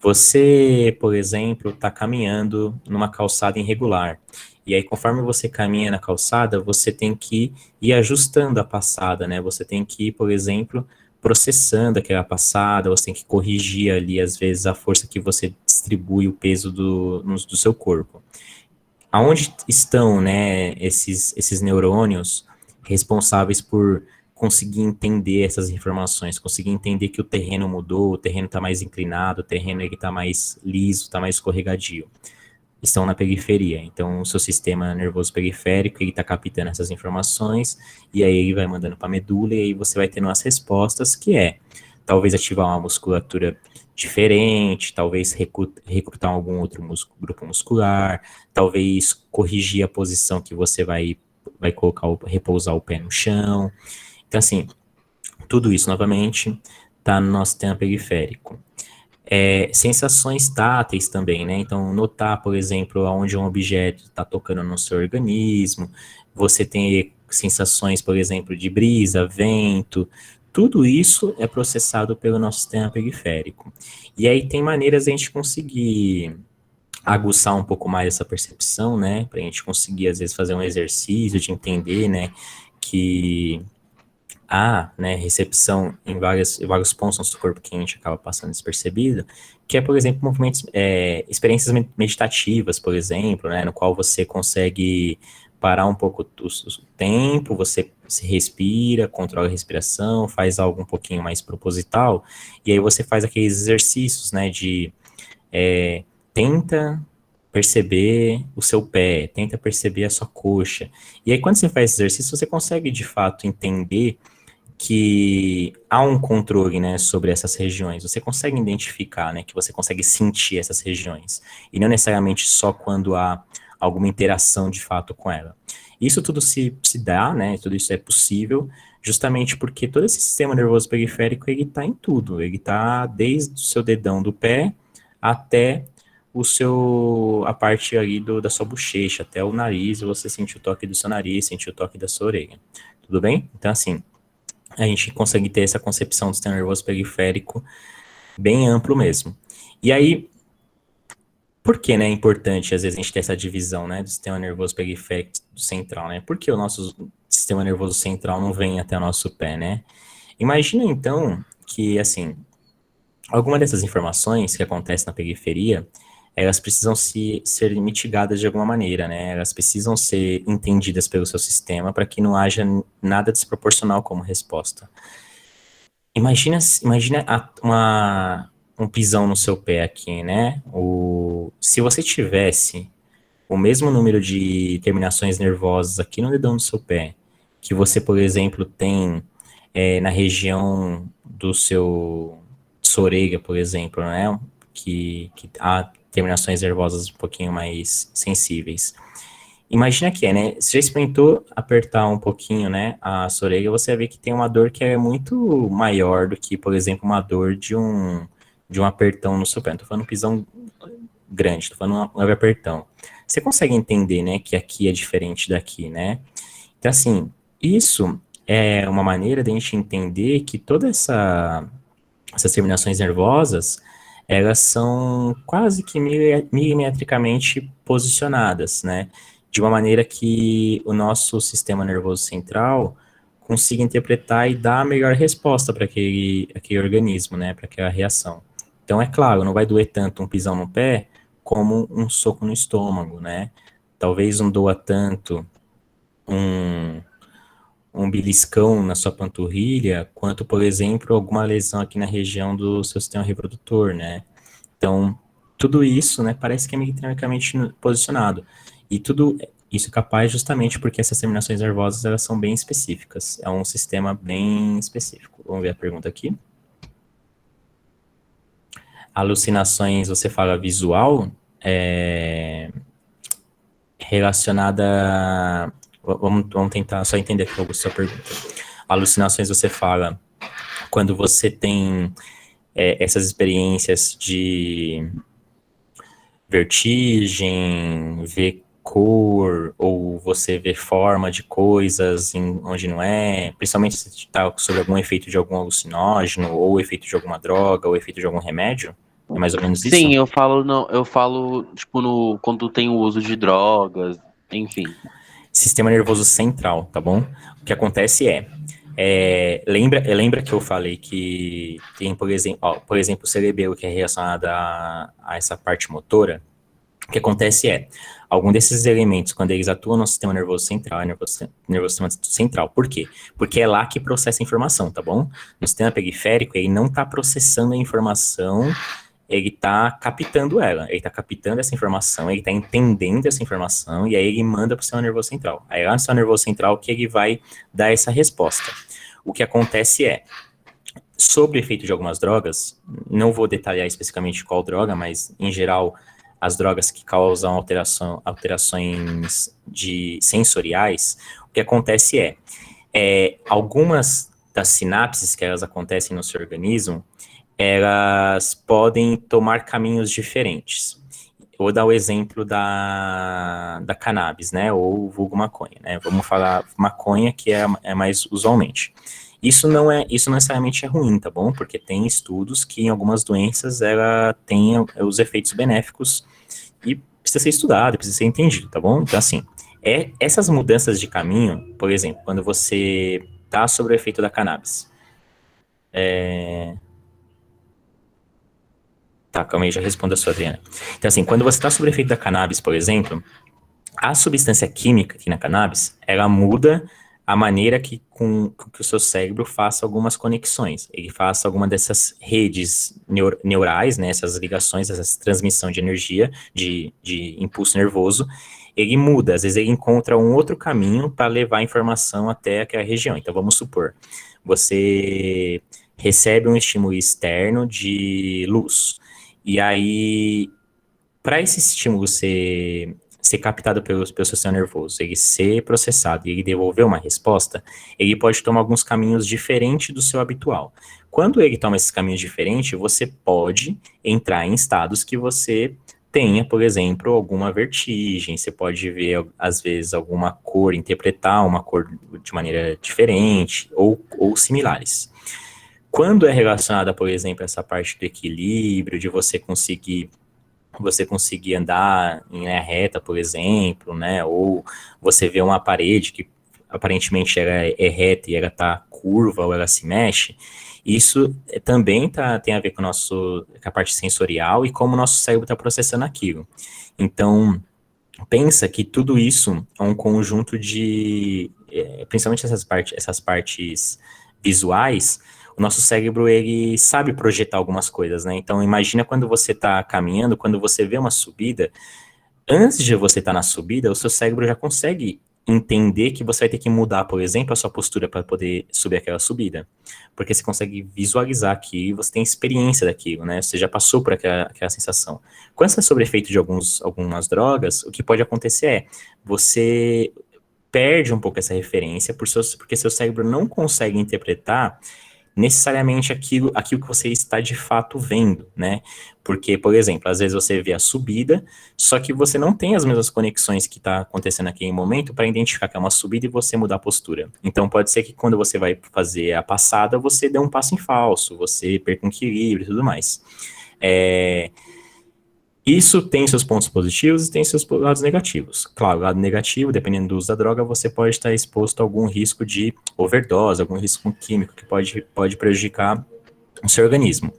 Você, por exemplo, está caminhando numa calçada irregular. E aí, conforme você caminha na calçada, você tem que ir ajustando a passada, né? Você tem que ir, por exemplo, processando aquela passada, você tem que corrigir ali, às vezes, a força que você distribui o peso do seu corpo. Aonde estão, né, esses neurônios responsáveis por conseguir entender essas informações, conseguir entender que o terreno mudou, o terreno está mais inclinado, o terreno está mais liso, está mais escorregadio. Estão na periferia. Então, o seu sistema nervoso periférico, ele está captando essas informações, e aí ele vai mandando para a medula, e aí você vai tendo as respostas, que é, talvez ativar uma musculatura diferente, talvez recrutar algum outro grupo muscular, talvez corrigir a posição que você vai colocar, repousar o pé no chão. Então, assim, tudo isso, novamente, está no nosso sistema periférico. Sensações táteis também, né? Então, notar, por exemplo, aonde um objeto está tocando no seu organismo, você tem sensações, por exemplo, de brisa, vento, tudo isso é processado pelo nosso sistema periférico. E aí tem maneiras de a gente conseguir aguçar um pouco mais essa percepção, né? Para a gente conseguir, às vezes, fazer um exercício de entender, né? Que há, né, recepção em vários pontos do nosso corpo que a gente acaba passando despercebido, que é, por exemplo, movimentos, experiências meditativas, por exemplo, né, no qual você consegue parar um pouco o tempo, você se respira, controla a respiração, faz algo um pouquinho mais proposital, e aí você faz aqueles exercícios, né, de tenta perceber o seu pé, tenta perceber a sua coxa. E aí, quando você faz esse exercício, você consegue, de fato, entender que há um controle, né, sobre essas regiões. Você consegue identificar, né, que você consegue sentir essas regiões. E não necessariamente só quando há alguma interação de fato com ela. Isso tudo se dá, né, tudo isso é possível, justamente porque todo esse sistema nervoso periférico, ele está em tudo. Ele está desde o seu dedão do pé até a parte ali da sua bochecha, até o nariz, você sente o toque do seu nariz, sente o toque da sua orelha. Tudo bem? Então, assim, a gente consegue ter essa concepção do sistema nervoso periférico bem amplo mesmo. E aí, por que, né, é importante, às vezes, a gente ter essa divisão, né, do sistema nervoso periférico do central, né? Por que o nosso sistema nervoso central não vem até o nosso pé, né? Imagina, então, que, assim, alguma dessas informações que acontecem na periferia, elas precisam ser mitigadas de alguma maneira, né? Elas precisam ser entendidas pelo seu sistema para que não haja nada desproporcional como resposta. Imagina um pisão no seu pé aqui, né? Se você tivesse o mesmo número de terminações nervosas aqui no dedão do seu pé, que você, por exemplo, tem na região de sua orelha, por exemplo, né? Que há terminações nervosas um pouquinho mais sensíveis. Imagina que né? Você já experimentou apertar um pouquinho, né, a sua orelha, você vai ver que tem uma dor que é muito maior do que, por exemplo, uma dor de um apertão no seu pé. Não tô falando um pisão grande, tô falando um leve apertão. Você consegue entender, né, que aqui é diferente daqui, né? Então, assim, isso é uma maneira de a gente entender que essas terminações nervosas, elas são quase que milimetricamente posicionadas, né? De uma maneira que o nosso sistema nervoso central consiga interpretar e dar a melhor resposta para aquele organismo, né? Para aquela reação. Então, é claro, não vai doer tanto um pisão no pé como um soco no estômago, né? Talvez não doa tanto um beliscão na sua panturrilha, quanto, por exemplo, alguma lesão aqui na região do seu sistema reprodutor, né? Então, tudo isso, né, parece que é mecanicamente posicionado. E tudo isso é capaz justamente porque essas terminações nervosas, elas são bem específicas. É um sistema bem específico. Vamos ver a pergunta aqui. Alucinações, você fala visual, relacionada. Vamos tentar só entender aqui a sua pergunta. Alucinações, você fala quando você tem essas experiências de vertigem, ver cor, ou você vê forma de coisas onde não é, principalmente se está sobre algum efeito de algum alucinógeno, ou efeito de alguma droga, ou efeito de algum remédio? É mais ou menos isso? Sim, eu falo, não, eu falo, tipo, quando tem o uso de drogas, enfim. Sistema nervoso central, tá bom? O que acontece lembra que eu falei que tem, por exemplo, o cerebelo que é relacionado a essa parte motora? O que acontece algum desses elementos, quando eles atuam no sistema nervoso central, nervoso sistema central. Por quê? Porque é lá que processa a informação, tá bom? No sistema periférico, ele não está processando a informação, ele está captando ela. Ele está captando essa informação, ele está entendendo essa informação, e aí ele manda para o sistema nervoso central. Aí lá no sistema nervoso central que ele vai dar essa resposta. O que acontece sobre o efeito de algumas drogas, não vou detalhar especificamente qual droga, mas em geral as drogas que causam alterações sensoriais, o que acontece algumas das sinapses que elas acontecem no seu organismo, elas podem tomar caminhos diferentes. Vou dar o exemplo da cannabis, né, ou vulgo maconha, né, vamos falar maconha, que é mais usualmente. Isso não necessariamente é ruim, tá bom? Porque tem estudos que em algumas doenças ela tem os efeitos benéficos e precisa ser estudado, precisa ser entendido, tá bom? Então, assim, essas mudanças de caminho, por exemplo, quando você tá sobre o efeito da cannabis. Tá, calma aí, já respondo a sua, Adriana. Então, assim, quando você tá sobre o efeito da cannabis, por exemplo, a substância química aqui na cannabis, ela muda a maneira com que o seu cérebro faça algumas conexões. Ele faça alguma dessas redes neurais, né, essas ligações, essa transmissão de energia, de impulso nervoso. Ele muda, às vezes ele encontra um outro caminho para levar a informação até aquela região. Então, vamos supor, você recebe um estímulo externo de luz. E aí, para esse estímulo ser captado pelo sistema nervoso, ele ser processado e ele devolver uma resposta, ele pode tomar alguns caminhos diferentes do seu habitual. Quando ele toma esses caminhos diferentes, você pode entrar em estados que você tenha, por exemplo, alguma vertigem, você pode ver, às vezes, alguma cor, interpretar uma cor de maneira diferente ou similares. Quando é relacionada, por exemplo, essa parte do equilíbrio, de você conseguir andar em linha reta, por exemplo, né? Ou você vê uma parede que aparentemente ela é reta e ela está curva ou ela se mexe. Isso também tem a ver com a parte sensorial e como o nosso cérebro está processando aquilo. Então, pensa que tudo isso é um conjunto principalmente essas partes visuais, o nosso cérebro, ele sabe projetar algumas coisas, né? Então, imagina quando você está caminhando, quando você vê uma subida, antes de você estar na subida, o seu cérebro já consegue entender que você vai ter que mudar, por exemplo, a sua postura para poder subir aquela subida. Porque você consegue visualizar aquilo e você tem experiência daquilo, né? Você já passou por aquela sensação. Quando você é sob efeito de algumas drogas, o que pode acontecer é você perde um pouco essa referência porque seu cérebro não consegue interpretar necessariamente aquilo que você está de fato vendo, né? Porque, por exemplo, às vezes você vê a subida, só que você não tem as mesmas conexões que está acontecendo naquele momento para identificar que é uma subida e você mudar a postura. Então, pode ser que quando você vai fazer a passada, você dê um passo em falso, você perca um equilíbrio e tudo mais. Isso tem seus pontos positivos e tem seus lados negativos. Claro, o lado negativo, dependendo do uso da droga, você pode estar exposto a algum risco de overdose, algum risco químico que pode prejudicar o seu organismo.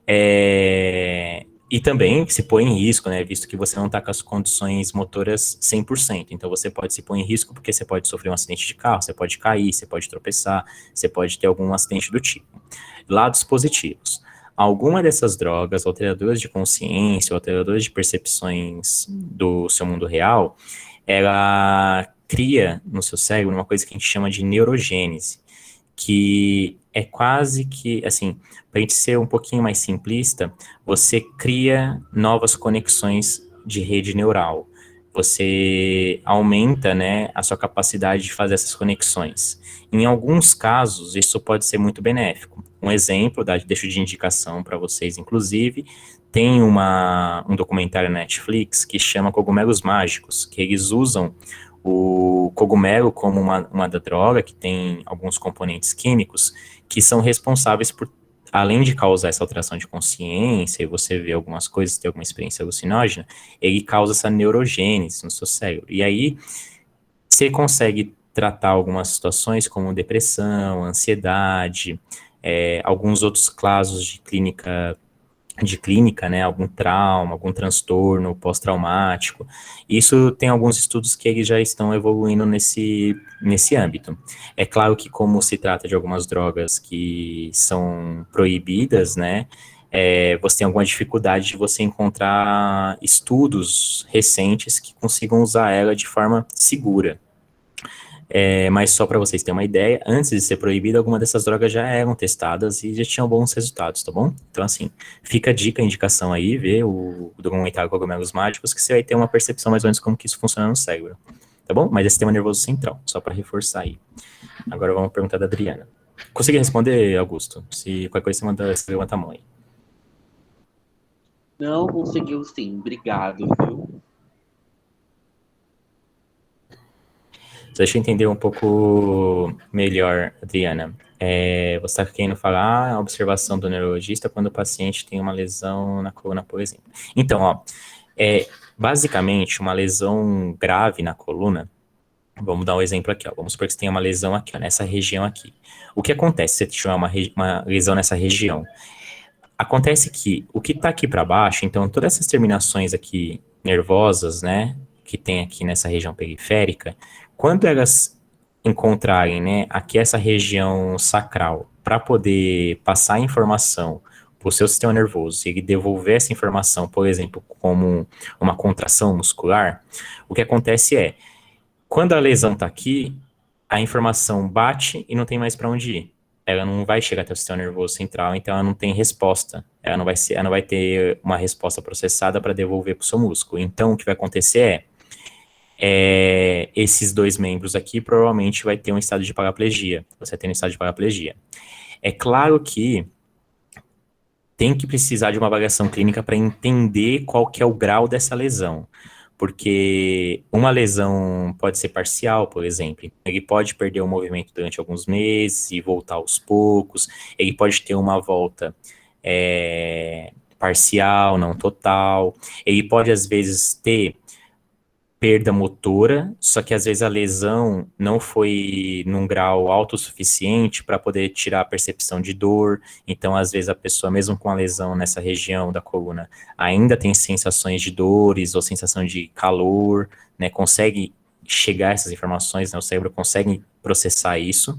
E também se põe em risco, né, visto que você não está com as condições motoras 100%. Então, você pode se pôr em risco porque você pode sofrer um acidente de carro, você pode cair, você pode tropeçar, você pode ter algum acidente do tipo. Lados positivos. Alguma dessas drogas, alteradoras de consciência, alteradoras de percepções do seu mundo real, ela cria no seu cérebro uma coisa que a gente chama de neurogênese, que é quase que, assim, para a gente ser um pouquinho mais simplista, você cria novas conexões de rede neural. Você aumenta, né, a sua capacidade de fazer essas conexões. Em alguns casos, isso pode ser muito benéfico. Um exemplo, deixo de indicação para vocês, inclusive, tem um documentário na Netflix que chama Cogumelos Mágicos, que eles usam o cogumelo como uma da droga, que tem alguns componentes químicos que são responsáveis por, além de causar essa alteração de consciência, e você vê algumas coisas, ter alguma experiência alucinógena, ele causa essa neurogênese no seu cérebro. E aí, você consegue tratar algumas situações como depressão, ansiedade, alguns outros casos de clínica, né, algum trauma, algum transtorno pós-traumático. Isso tem alguns estudos que eles já estão evoluindo nesse âmbito. É claro que como se trata de algumas drogas que são proibidas, né, você tem alguma dificuldade de você encontrar estudos recentes que consigam usar ela de forma segura. Mas só para vocês terem uma ideia, antes de ser proibida, algumas dessas drogas já eram testadas e já tinham bons resultados, tá bom? Então, assim, fica a dica, a indicação aí, vê o documentário Cogumelos Mágicos, que você vai ter uma percepção mais ou menos como que isso funciona no cérebro, tá bom? Mas é sistema nervoso central, só para reforçar aí. Agora vamos perguntar da Adriana. Consegui responder, Augusto? Se qualquer coisa você levanta a mão aí. Não, conseguiu sim. Obrigado, viu? Deixa eu entender um pouco melhor, Adriana. Você está querendo falar a observação do neurologista quando o paciente tem uma lesão na coluna, por exemplo. Então, ó, basicamente, uma lesão grave na coluna, vamos dar um exemplo aqui, ó, vamos supor que você tem uma lesão aqui, ó, nessa região aqui. O que acontece se você tiver uma lesão nessa região? Acontece que o que está aqui para baixo, então todas essas terminações aqui nervosas, né, que tem aqui nessa região periférica, quando elas encontrarem, né, aqui essa região sacral para poder passar a informação para o seu sistema nervoso e ele devolver essa informação, por exemplo, como uma contração muscular, o que acontece é, quando a lesão está aqui, a informação bate e não tem mais para onde ir. Ela não vai chegar até o sistema nervoso central, então ela não tem resposta. Ela não vai ter uma resposta processada para devolver para o seu músculo. Então, o que vai acontecer é, esses dois membros aqui provavelmente vai ter um estado de paraplegia. Você tem um estado de paraplegia. É claro que tem que precisar de uma avaliação clínica para entender qual que é o grau dessa lesão. Porque uma lesão pode ser parcial, por exemplo. Ele pode perder o movimento durante alguns meses e voltar aos poucos. Ele pode ter uma volta parcial, não total. Ele pode, às vezes, ter perda motora, só que às vezes a lesão não foi num grau alto o suficiente para poder tirar a percepção de dor. Então, às vezes, a pessoa, mesmo com a lesão nessa região da coluna, ainda tem sensações de dores ou sensação de calor, né? Consegue chegar a essas informações, né? O cérebro consegue processar isso.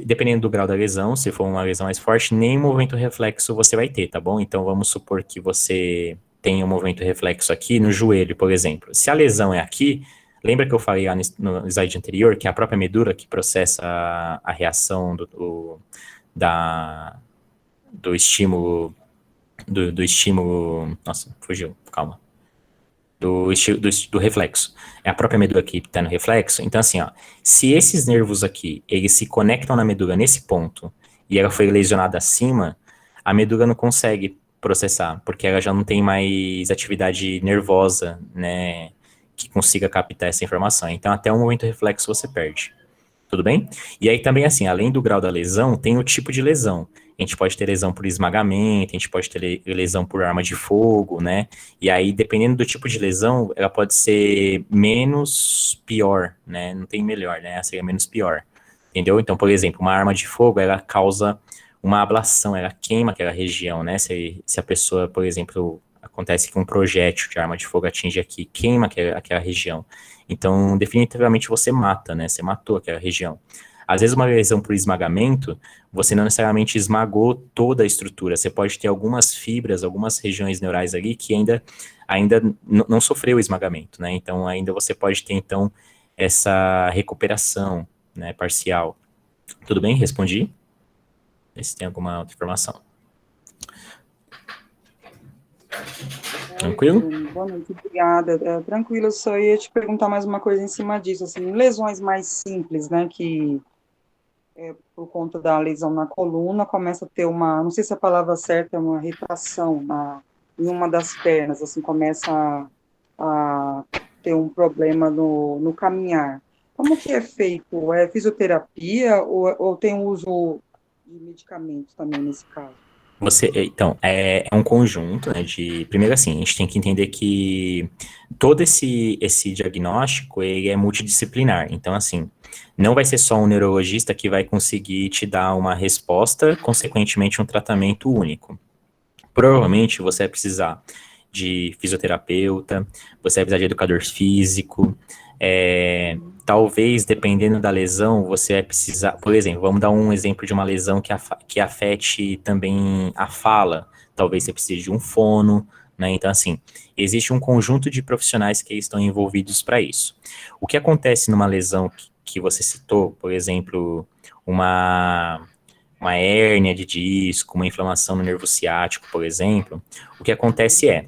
Dependendo do grau da lesão, se for uma lesão mais forte, nem movimento reflexo você vai ter, tá bom? Então, vamos supor que você tem um movimento reflexo aqui no joelho, por exemplo. Se a lesão é aqui, lembra que eu falei lá no slide anterior que é a própria medula que processa a reação do estímulo, do estímulo... Nossa, fugiu, calma. Do reflexo. É a própria medula que está no reflexo. Então, assim, ó, se esses nervos aqui, eles se conectam na medula nesse ponto, e ela foi lesionada acima, a medula não consegue processar, porque ela já não tem mais atividade nervosa, né, que consiga captar essa informação. Então, até o momento reflexo você perde. Tudo bem? E aí também, assim, além do grau da lesão, tem o tipo de lesão. A gente pode ter lesão por esmagamento, a gente pode ter lesão por arma de fogo, né? E aí, dependendo do tipo de lesão, ela pode ser menos pior, né? Não tem melhor, né? Ela seria menos pior, entendeu? Então, por exemplo, uma arma de fogo, ela causa uma ablação, ela queima aquela região, né? Se a pessoa, por exemplo, acontece que um projétil de arma de fogo atinge aqui, queima aquela região. Então, definitivamente você mata, né? Você matou aquela região. Às vezes, uma lesão por esmagamento, você não necessariamente esmagou toda a estrutura. Você pode ter algumas fibras, algumas regiões neurais ali que ainda não sofreu esmagamento, né? Então, ainda você pode ter, então, essa recuperação, né, parcial. Tudo bem? Respondi? Vê se tem alguma outra informação. Tranquilo? Boa noite, obrigada. Tranquilo, eu só ia te perguntar mais uma coisa em cima disso, assim, lesões mais simples, né, que por conta da lesão na coluna começa a ter uma, não sei se a palavra certa é uma retração em uma das pernas, assim, começa a ter um problema no caminhar. Como que é feito? É fisioterapia ou tem uso de medicamentos também nesse caso? Então, é um conjunto, né, primeiro assim, a gente tem que entender que todo esse diagnóstico, ele é multidisciplinar, então assim, não vai ser só um neurologista que vai conseguir te dar uma resposta, consequentemente um tratamento único. Provavelmente você vai precisar de fisioterapeuta, você vai precisar de educador físico, talvez, dependendo da lesão, você vai precisar, por exemplo, vamos dar um exemplo de uma lesão que afete também a fala, talvez você precise de um fono, né? Então, assim, existe um conjunto de profissionais que estão envolvidos para isso. O que acontece numa lesão que você citou, por exemplo, uma hérnia de disco, uma inflamação no nervo ciático, por exemplo, o que acontece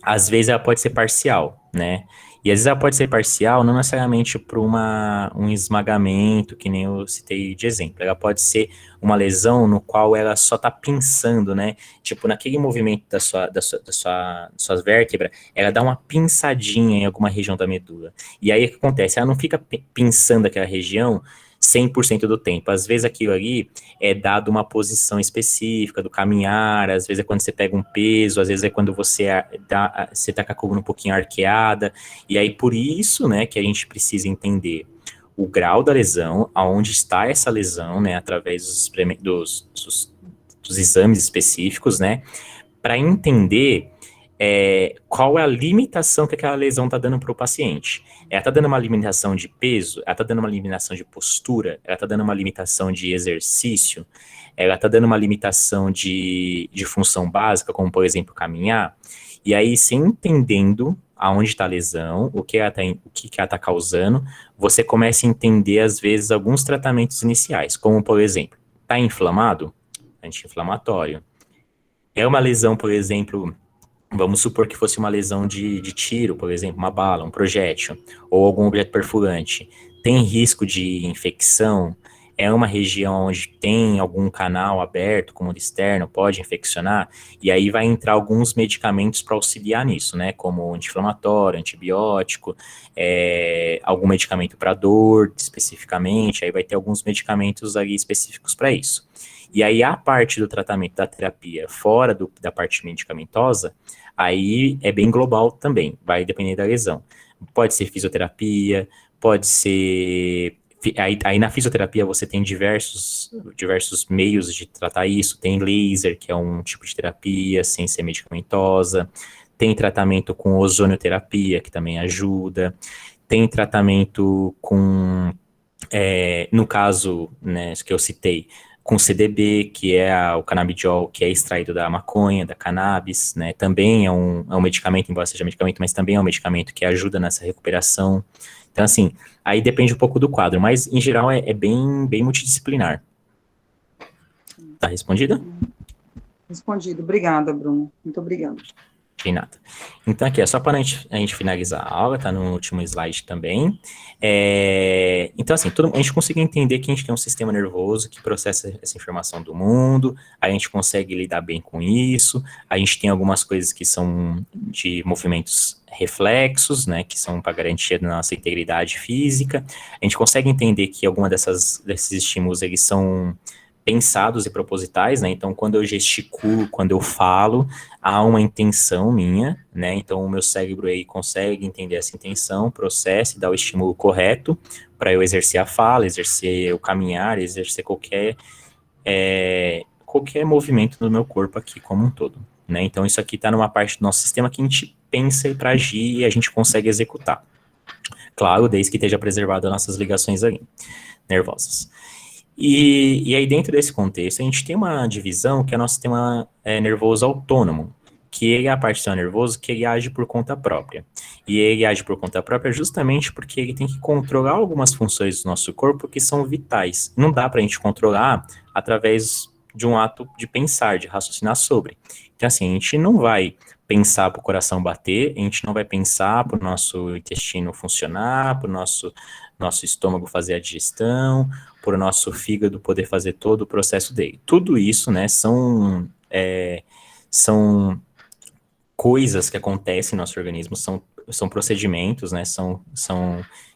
às vezes ela pode ser parcial, né? E às vezes ela pode ser parcial, não necessariamente por um esmagamento, que nem eu citei de exemplo. Ela pode ser uma lesão no qual ela só está pinçando, né? Tipo, naquele movimento das suas vértebras, ela dá uma pinçadinha em alguma região da medula. E aí o que acontece? Ela não fica pinçando aquela região 100% do tempo. Às vezes aquilo ali é dado uma posição específica do caminhar, às vezes é quando você pega um peso, às vezes é quando você tá com a coluna um pouquinho arqueada, e aí por isso, né, que a gente precisa entender o grau da lesão, aonde está essa lesão, né, através dos exames específicos, né, para entender qual é a limitação que aquela lesão está dando para o paciente. Ela está dando uma limitação de peso, ela está dando uma limitação de postura, ela está dando uma limitação de exercício, ela está dando uma limitação de função básica, como, por exemplo, caminhar. E aí, se entendendo aonde está a lesão, o que ela está causando, você começa a entender, às vezes, alguns tratamentos iniciais, como, por exemplo, está inflamado? Anti-inflamatório. É uma lesão, por exemplo, Vamos supor que fosse uma lesão de tiro, por exemplo, uma bala, um projétil, ou algum objeto perfurante. Tem risco de infecção? É uma região onde tem algum canal aberto, como o externo, pode infeccionar? E aí vai entrar alguns medicamentos para auxiliar nisso, né? Como anti-inflamatório, antibiótico, algum medicamento para dor, especificamente. Aí vai ter alguns medicamentos ali específicos para isso. E aí a parte do tratamento da terapia fora da parte medicamentosa, aí é bem global também, vai depender da lesão. Pode ser fisioterapia, pode ser. Aí na fisioterapia você tem diversos meios de tratar isso. Tem laser, que é um tipo de terapia sem ser medicamentosa. Tem tratamento com ozonioterapia, que também ajuda. Tem tratamento com, no caso, né, que eu citei, com CDB, que é o canabidiol, que é extraído da maconha, da cannabis, né, também é um medicamento, embora seja medicamento, mas também é um medicamento que ajuda nessa recuperação. Então, assim, aí depende um pouco do quadro, mas, em geral, é bem multidisciplinar. Tá respondida? Respondido. Obrigada, Bruno. Muito obrigada. De nada. Então, aqui, é só para a gente finalizar a aula, tá no último slide também. Então, assim, a gente consegue entender que a gente tem um sistema nervoso que processa essa informação do mundo, a gente consegue lidar bem com isso, a gente tem algumas coisas que são de movimentos reflexos, né, que são para garantia da nossa integridade física, a gente consegue entender que alguma desses estímulos, eles são pensados e propositais, né, então quando eu gesticulo, quando eu falo, há uma intenção minha, né? Então o meu cérebro aí consegue entender essa intenção, processa e dá o estímulo correto para eu exercer a fala, exercer o caminhar, exercer qualquer movimento do meu corpo aqui como um todo, né? Então isso aqui está numa parte do nosso sistema que a gente pensa para agir e a gente consegue executar. Claro, desde que esteja preservado as nossas ligações ali, nervosas. E aí, dentro desse contexto, a gente tem uma divisão que é o nosso sistema nervoso autônomo, que ele é a parte do sistema nervoso que ele age por conta própria. E ele age por conta própria justamente porque ele tem que controlar algumas funções do nosso corpo que são vitais. Não dá para a gente controlar através de um ato de pensar, de raciocinar sobre. Então, assim, a gente não vai pensar para o coração bater, a gente não vai pensar para o nosso intestino funcionar, para o nosso estômago fazer a digestão, por o nosso fígado poder fazer todo o processo dele. Tudo isso, né, são coisas que acontecem no nosso organismo, são procedimentos, né, são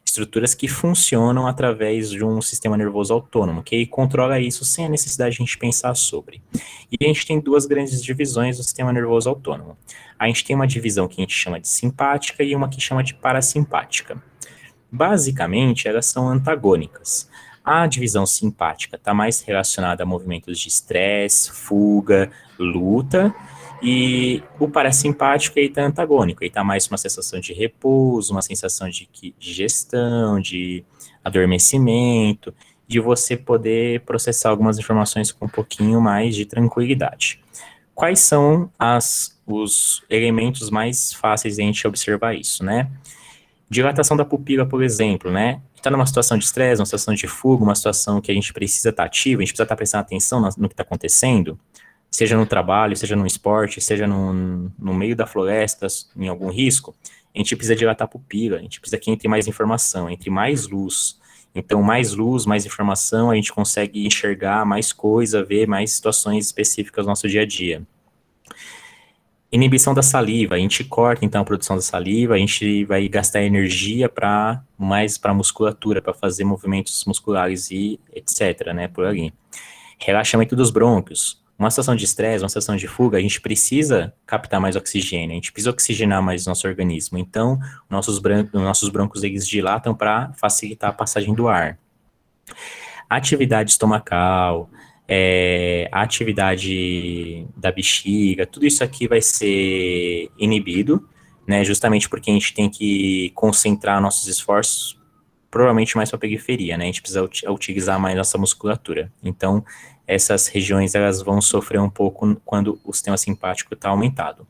estruturas que funcionam através de um sistema nervoso autônomo, que controla isso sem a necessidade de a gente pensar sobre. E a gente tem duas grandes divisões do sistema nervoso autônomo. A gente tem uma divisão que a gente chama de simpática e uma que chama de parasimpática. Basicamente, elas são antagônicas. A divisão simpática está mais relacionada a movimentos de estresse, fuga, luta, e o parasimpático está antagônico, ele está mais uma sensação de repouso, uma sensação de digestão, de adormecimento, de você poder processar algumas informações com um pouquinho mais de tranquilidade. Quais são os elementos mais fáceis de a gente observar isso, né? Dilatação da pupila, por exemplo, né? Está numa situação de estresse, uma situação de fuga, uma situação que a gente precisa estar ativo, a gente precisa estar prestando atenção no que está acontecendo, seja no trabalho, seja no esporte, seja no meio da floresta, em algum risco, a gente precisa dilatar a pupila, a gente precisa que entre mais informação, entre mais luz. Então, mais luz, mais informação, a gente consegue enxergar mais coisa, ver mais situações específicas do nosso dia a dia. Inibição da saliva, a gente corta então a produção da saliva, a gente vai gastar energia mais para musculatura, para fazer movimentos musculares e etc, né, por ali. Relaxamento dos brônquios. Uma situação de estresse, uma situação de fuga, a gente precisa captar mais oxigênio, a gente precisa oxigenar mais o nosso organismo. Então, nossos brônquios eles dilatam para facilitar a passagem do ar. Atividade estomacal, a atividade da bexiga, tudo isso aqui vai ser inibido, né, justamente porque a gente tem que concentrar nossos esforços provavelmente mais para a periferia, né, a gente precisa utilizar mais nossa musculatura. Então, essas regiões elas vão sofrer um pouco quando o sistema simpático está aumentado.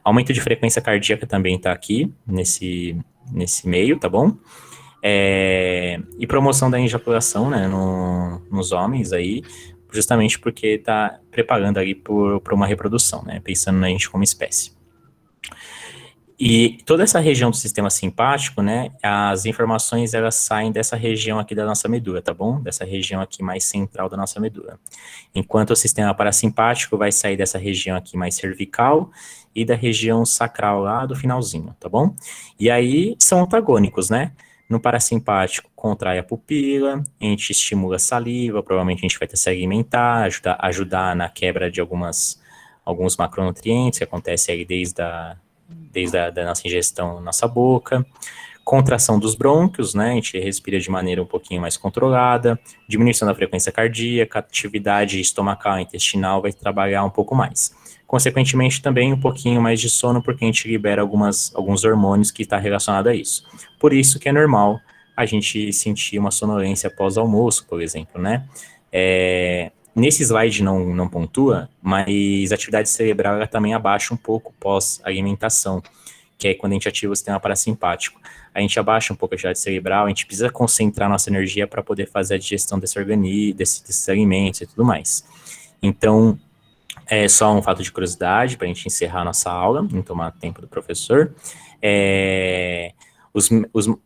Aumento de frequência cardíaca também está aqui, nesse meio, tá bom? E promoção da ejaculação, né, nos homens aí, justamente porque está preparando ali por uma reprodução, né, pensando na gente como espécie. E toda essa região do sistema simpático, né, as informações elas saem dessa região aqui da nossa medula, tá bom? Dessa região aqui mais central da nossa medula. Enquanto o sistema parasimpático vai sair dessa região aqui mais cervical e da região sacral lá do finalzinho, tá bom? E aí são antagônicos, né? No parasimpático, contrai a pupila, a gente estimula a saliva, provavelmente a gente vai ter que se alimentar, ajudar na quebra de alguns macronutrientes, que acontece aí desde a da nossa ingestão na nossa boca. Contração dos brônquios, né? A gente respira de maneira um pouquinho mais controlada, diminuição da frequência cardíaca, atividade estomacal e intestinal vai trabalhar um pouco mais. Consequentemente, também um pouquinho mais de sono, porque a gente libera alguns hormônios que está relacionado a isso. Por isso que é normal a gente sentir uma sonolência pós-almoço, por exemplo, né? Nesse slide não pontua, mas a atividade cerebral ela também abaixa um pouco pós-alimentação, que é quando a gente ativa o sistema parasimpático. A gente abaixa um pouco a atividade cerebral, a gente precisa concentrar nossa energia para poder fazer a digestão desses alimentos e tudo mais. Então, é só um fato de curiosidade para a gente encerrar a nossa aula, não tomar tempo do professor.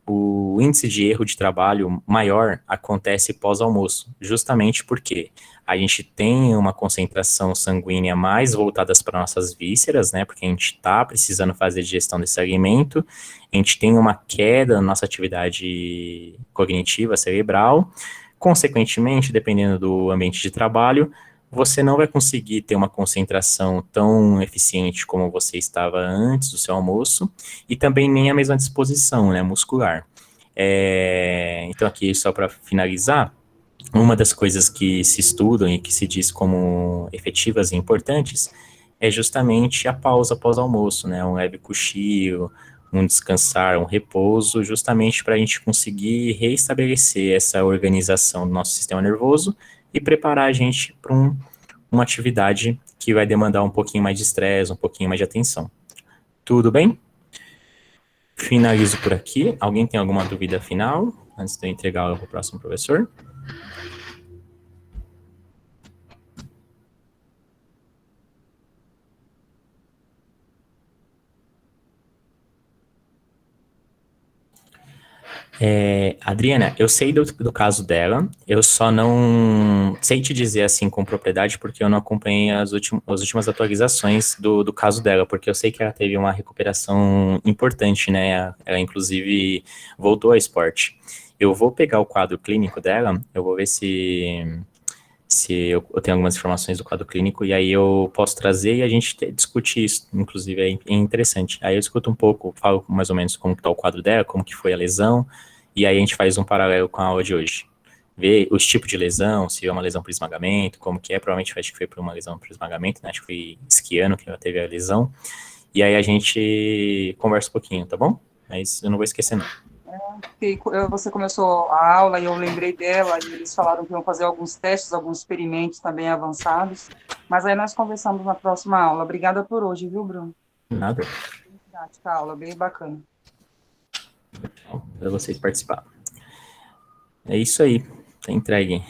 O índice de erro de trabalho maior acontece pós-almoço, justamente porque a gente tem uma concentração sanguínea mais voltadas para nossas vísceras, né, porque a gente está precisando fazer digestão desse alimento, a gente tem uma queda na nossa atividade cognitiva cerebral, consequentemente, dependendo do ambiente de trabalho, você não vai conseguir ter uma concentração tão eficiente como você estava antes do seu almoço, e também nem a mesma disposição, né, muscular. Então aqui, só para finalizar, uma das coisas que se estudam e que se diz como efetivas e importantes é justamente a pausa pós-almoço, né, um leve cochilo, um descansar, um repouso, justamente para a gente conseguir reestabelecer essa organização do nosso sistema nervoso e preparar a gente para uma atividade que vai demandar um pouquinho mais de estresse, um pouquinho mais de atenção. Tudo bem? Finalizo por aqui. Alguém tem alguma dúvida final, antes de eu entregar ela para o próximo professor? Adriana, eu sei do caso dela, eu só não sei te dizer assim com propriedade, porque eu não acompanhei as últimas atualizações do caso dela, porque eu sei que ela teve uma recuperação importante, né? Ela, inclusive, voltou ao esporte. Eu vou pegar o quadro clínico dela, eu vou ver se eu tenho algumas informações do quadro clínico, e aí eu posso trazer e a gente discutir isso, inclusive é interessante. Aí eu escuto um pouco, falo mais ou menos como que está o quadro dela, como que foi a lesão, e aí a gente faz um paralelo com a aula de hoje. Ver os tipos de lesão, se é uma lesão por esmagamento, como que é, provavelmente acho que foi por uma lesão por esmagamento, né? Acho que foi esquiando que ela teve a lesão, e aí a gente conversa um pouquinho, tá bom? Mas eu não vou esquecer não. Você começou a aula e eu lembrei dela, e eles falaram que iam fazer alguns testes, alguns experimentos também avançados, mas aí nós conversamos na próxima aula. Obrigada por hoje, viu, Bruno? Nada. A aula bem bacana. Para vocês participarem. É isso aí, tá entregue.